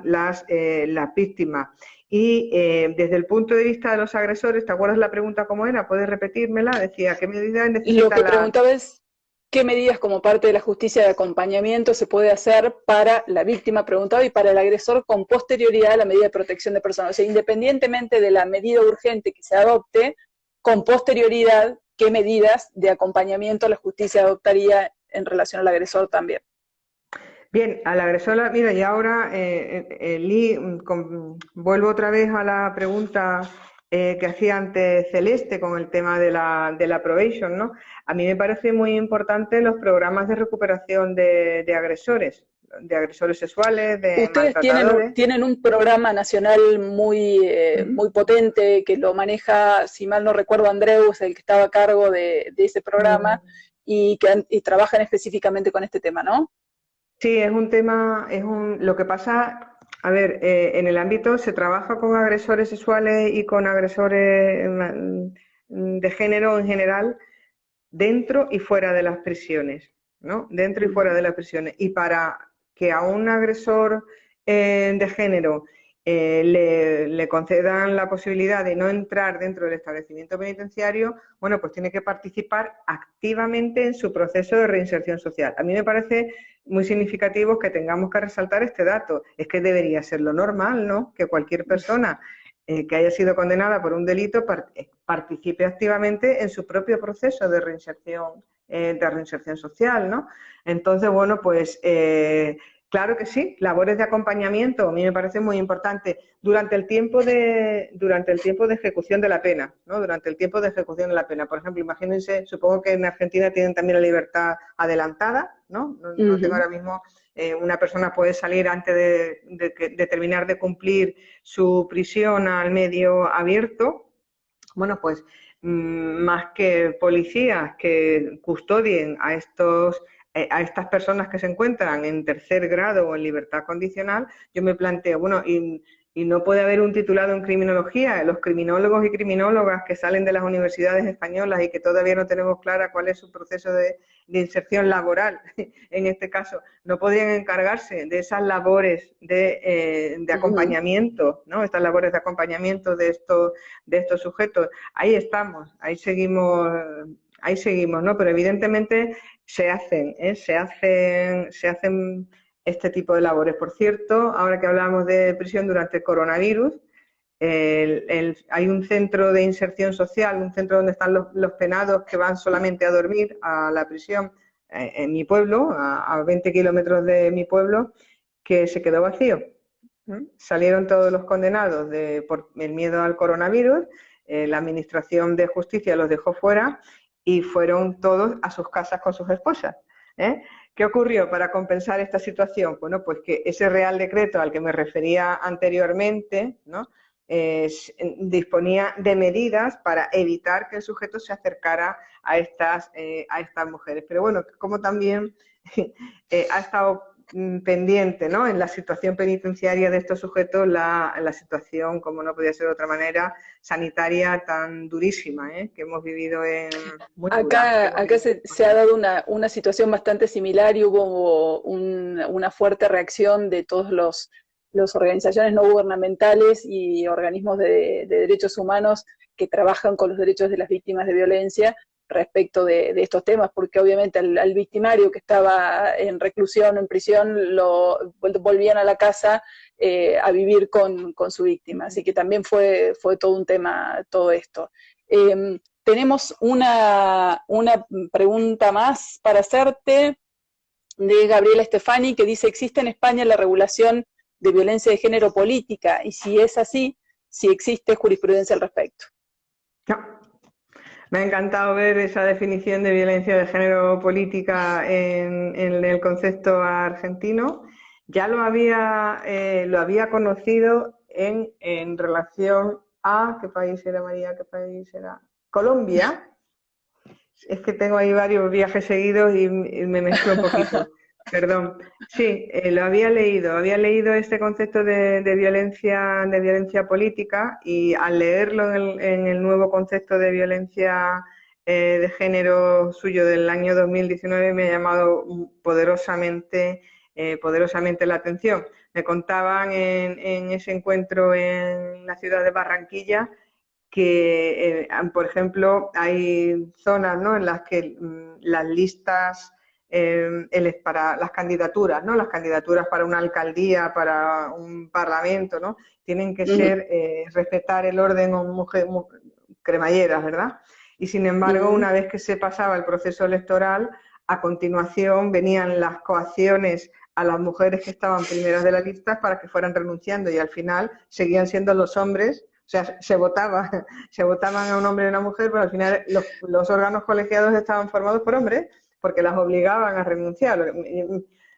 C: las víctimas. Y desde el punto de vista de los agresores, ¿te acuerdas la pregunta cómo era? ¿Puedes repetírmela? Decía, ¿qué medidas necesita
A: Lo que preguntaba es, ¿qué medidas como parte de la justicia de acompañamiento se puede hacer para la víctima, preguntaba, y para el agresor con posterioridad a la medida de protección de personas? O sea, independientemente de la medida urgente que se adopte, con posterioridad, ¿qué medidas de acompañamiento la justicia adoptaría en relación al agresor también?
C: Bien, al agresor, mira, y ahora vuelvo otra vez a la pregunta que hacía antes Celeste con el tema de la probation, ¿no? A mí me parece muy importante los programas de recuperación de agresores sexuales, de
A: Ustedes
C: maltratadores.
A: tienen un programa nacional muy, muy potente que lo maneja, si mal no recuerdo, Andreus, el que estaba a cargo de ese programa, y trabajan específicamente con este tema, ¿no?
C: Sí, es un tema, lo que pasa, a ver, en el ámbito se trabaja con agresores sexuales y con agresores de género en general, dentro y fuera de las prisiones, ¿no? Dentro y fuera de las prisiones. Y para que a un agresor de género le concedan la posibilidad de no entrar dentro del establecimiento penitenciario, bueno, pues tiene que participar activamente en su proceso de reinserción social. A mí me parece muy significativo que tengamos que resaltar este dato. Es que debería ser lo normal, ¿no? Que cualquier persona que haya sido condenada por un delito participe activamente en su propio proceso de reinserción social, ¿no? Entonces, bueno, pues claro que sí, labores de acompañamiento a mí me parece muy importante durante el tiempo de ejecución de la pena, ¿no? Durante el tiempo de ejecución de la pena. Por ejemplo, imagínense, supongo que en Argentina tienen también la libertad adelantada, ¿no? No tengo ahora mismo. Una persona puede salir antes de terminar de cumplir su prisión al medio abierto. Bueno, pues más que policías que custodien a estas personas que se encuentran en tercer grado o en libertad condicional, yo me planteo, bueno, y no puede haber un titulado en criminología. Los criminólogos y criminólogas que salen de las universidades españolas y que todavía no tenemos clara cuál es su proceso de inserción laboral, en este caso, no podrían encargarse de esas labores de acompañamiento, ¿no? Estas labores de acompañamiento de estos sujetos. Ahí estamos, ahí seguimos, ¿no? Pero evidentemente se hacen este tipo de labores. Por cierto, ahora que hablamos de prisión durante el coronavirus, hay un centro de inserción social, un centro donde están los penados que van solamente a dormir a la prisión en mi pueblo, a 20 kilómetros de mi pueblo, que se quedó vacío. Salieron todos los condenados por el miedo al coronavirus, la Administración de Justicia los dejó fuera y fueron todos a sus casas con sus esposas. ¿Qué ocurrió para compensar esta situación? Bueno, pues que ese Real Decreto al que me refería anteriormente, ¿no? Disponía de medidas para evitar que el sujeto se acercara a estas mujeres. Pero bueno, como también ha estado pendiente, ¿no? En la situación penitenciaria de estos sujetos, la situación, como no podía ser de otra manera, sanitaria tan durísima, que hemos vivido
A: Acá se ha dado una situación bastante similar y hubo una fuerte reacción de todos los organizaciones no gubernamentales y organismos de derechos humanos que trabajan con los derechos de las víctimas de violencia respecto de estos temas, porque obviamente al victimario que estaba en reclusión, en prisión, lo volvían a la casa a vivir con su víctima. Así que también fue todo un tema todo esto. Tenemos una pregunta más para hacerte de Gabriela Stefani, que dice, ¿existe en España la regulación de violencia de género política? Y si es así, si existe jurisprudencia al respecto.
C: No. Me ha encantado ver esa definición de violencia de género política en el concepto argentino. Ya lo había conocido en relación a, ¿qué país era, María? ¿Qué país era? Colombia. Es que tengo ahí varios viajes seguidos y me mezclo un poquito. Perdón. Sí, lo había leído este concepto de violencia política, y al leerlo en el nuevo concepto de violencia de género suyo del año 2019 me ha llamado poderosamente la atención. Me contaban en ese encuentro en la ciudad de Barranquilla que, por ejemplo, hay zonas, ¿no?, en las que las listas para las candidaturas, ¿no?, las candidaturas para una alcaldía, para un parlamento, ¿no?, tienen que ser respetar el orden o cremalleras, ¿verdad? Y sin embargo, una vez que se pasaba el proceso electoral, a continuación venían las coacciones a las mujeres que estaban primeras de la lista para que fueran renunciando, y al final seguían siendo los hombres. O sea, se votaban a un hombre y a una mujer, pero al final los órganos colegiados estaban formados por hombres porque las obligaban a renunciar.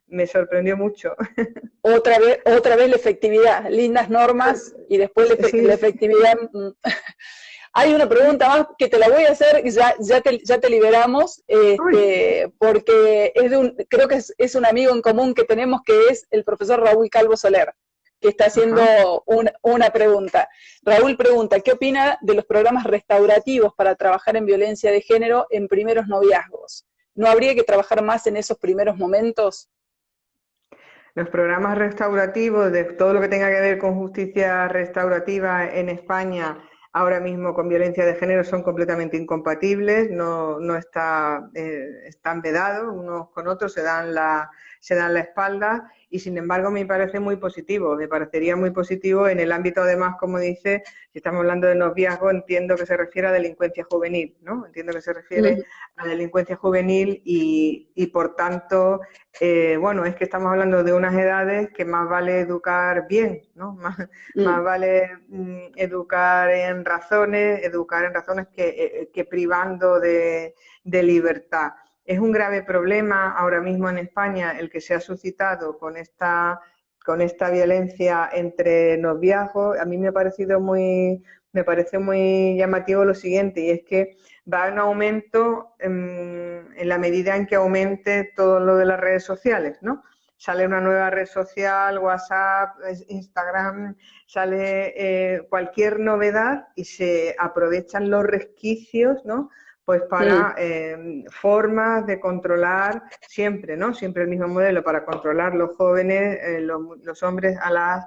C: Me sorprendió mucho.
A: Otra vez la efectividad, lindas normas y después la efectividad. Hay una pregunta más que te la voy a hacer, ya te liberamos, porque creo que es un amigo en común que tenemos, que es el profesor Raúl Calvo Soler, que está haciendo una pregunta. Raúl pregunta, ¿qué opina de los programas restaurativos para trabajar en violencia de género en primeros noviazgos? ¿No habría que trabajar más en esos primeros momentos?
C: Los programas restaurativos, de todo lo que tenga que ver con justicia restaurativa en España, ahora mismo con violencia de género, son completamente incompatibles, no están vedados unos con otros, se dan la espalda, y sin embargo me parece muy positivo, me parecería muy positivo en el ámbito, además, como dice, si estamos hablando de noviazgo, entiendo que se refiere a delincuencia juvenil, ¿no? Entiendo que se refiere a delincuencia juvenil y por tanto, bueno, es que estamos hablando de unas edades que más vale educar bien, ¿no? Más vale educar en razones que privando de libertad. Es un grave problema ahora mismo en España el que se ha suscitado con esta violencia entre noviazgos. A mí me parece muy llamativo lo siguiente, y es que va en aumento en la medida en que aumente todo lo de las redes sociales, ¿no? Sale una nueva red social, WhatsApp, Instagram, sale cualquier novedad y se aprovechan los resquicios, ¿no?, pues para formas de controlar siempre, ¿no? Siempre el mismo modelo para controlar los jóvenes, los hombres a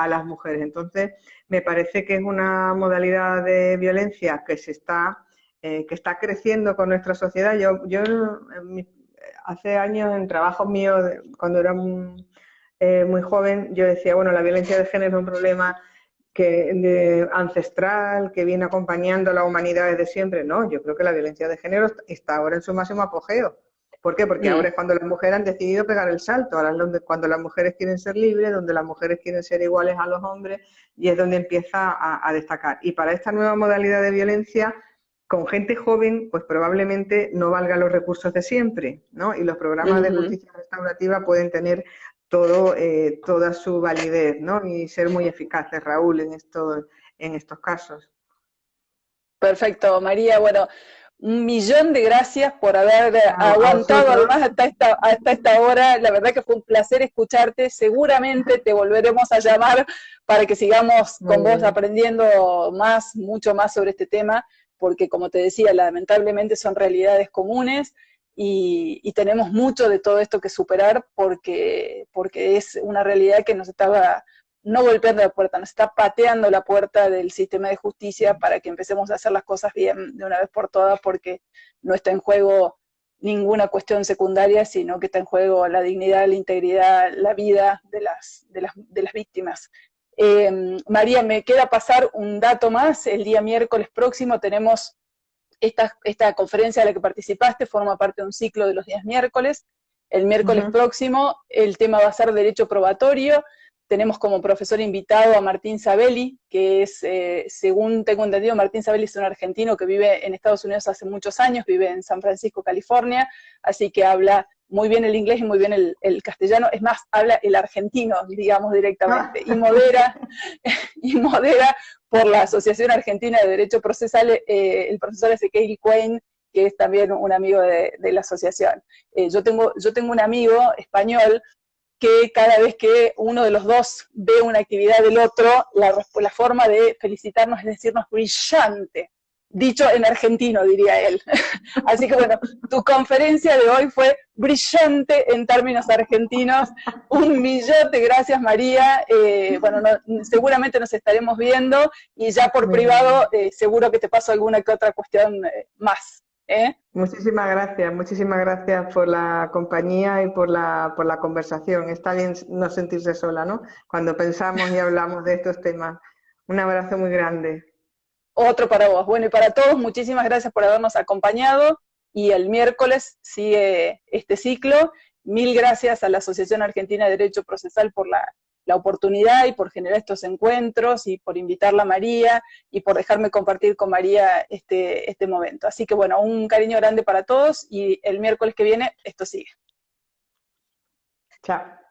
C: las mujeres. Entonces, me parece que es una modalidad de violencia que está creciendo con nuestra sociedad. Yo hace años, en trabajos míos, cuando era muy joven, yo decía, bueno, la violencia de género es un problema ancestral, que viene acompañando a la humanidad desde siempre. No, yo creo que la violencia de género está ahora en su máximo apogeo. ¿Por qué? Porque ahora es cuando las mujeres han decidido pegar el salto, ahora es cuando las mujeres quieren ser libres, donde las mujeres quieren ser iguales a los hombres, y es donde empieza a destacar. Y para esta nueva modalidad de violencia, con gente joven, pues probablemente no valgan los recursos de siempre, ¿no? Y los programas de justicia restaurativa pueden tener toda su validez, ¿no? Y ser muy eficaces, Raúl, en estos casos.
A: Perfecto, María. Bueno, 1.000.000 de gracias por haber aguantado además hasta esta hora. La verdad que fue un placer escucharte. Seguramente te volveremos a llamar para que sigamos con vos aprendiendo mucho más sobre este tema, porque, como te decía, lamentablemente son realidades comunes. Y tenemos mucho de todo esto que superar, porque es una realidad que nos estaba no golpeando la puerta, nos está pateando la puerta del sistema de justicia para que empecemos a hacer las cosas bien de una vez por todas, porque no está en juego ninguna cuestión secundaria, sino que está en juego la dignidad, la integridad, la vida de las víctimas. María, me queda pasar un dato más. El día miércoles próximo tenemos esta conferencia a la que participaste, forma parte de un ciclo de los días miércoles. El miércoles próximo el tema va a ser derecho probatorio. Tenemos como profesor invitado a Martín Sabelli, que es, según tengo entendido, Martín Sabelli es un argentino que vive en Estados Unidos hace muchos años, vive en San Francisco, California, así que habla muy bien el inglés y muy bien el castellano, es más, habla el argentino, digamos, directamente, y modera por la Asociación Argentina de Derecho Procesal el profesor Ezequiel Quain, que es también un amigo de la asociación. Yo tengo un amigo español que cada vez que uno de los dos ve una actividad del otro, la forma de felicitarnos es decirnos brillante, dicho en argentino, diría él. Así que bueno, tu conferencia de hoy fue brillante en términos argentinos. Un millón de gracias, María. Bueno, seguramente nos estaremos viendo y ya por privado seguro que te paso alguna que otra cuestión más.
C: Muchísimas gracias por la compañía y por la conversación. Está bien no sentirse sola, ¿no? Cuando pensamos y hablamos de estos temas. Un abrazo muy grande.
A: Otro para vos. Bueno, y para todos, muchísimas gracias por habernos acompañado, y el miércoles sigue este ciclo. Mil gracias a la Asociación Argentina de Derecho Procesal por la oportunidad y por generar estos encuentros y por invitarla a María y por dejarme compartir con María este momento. Así que bueno, un cariño grande para todos y el miércoles que viene esto sigue.
C: Chao.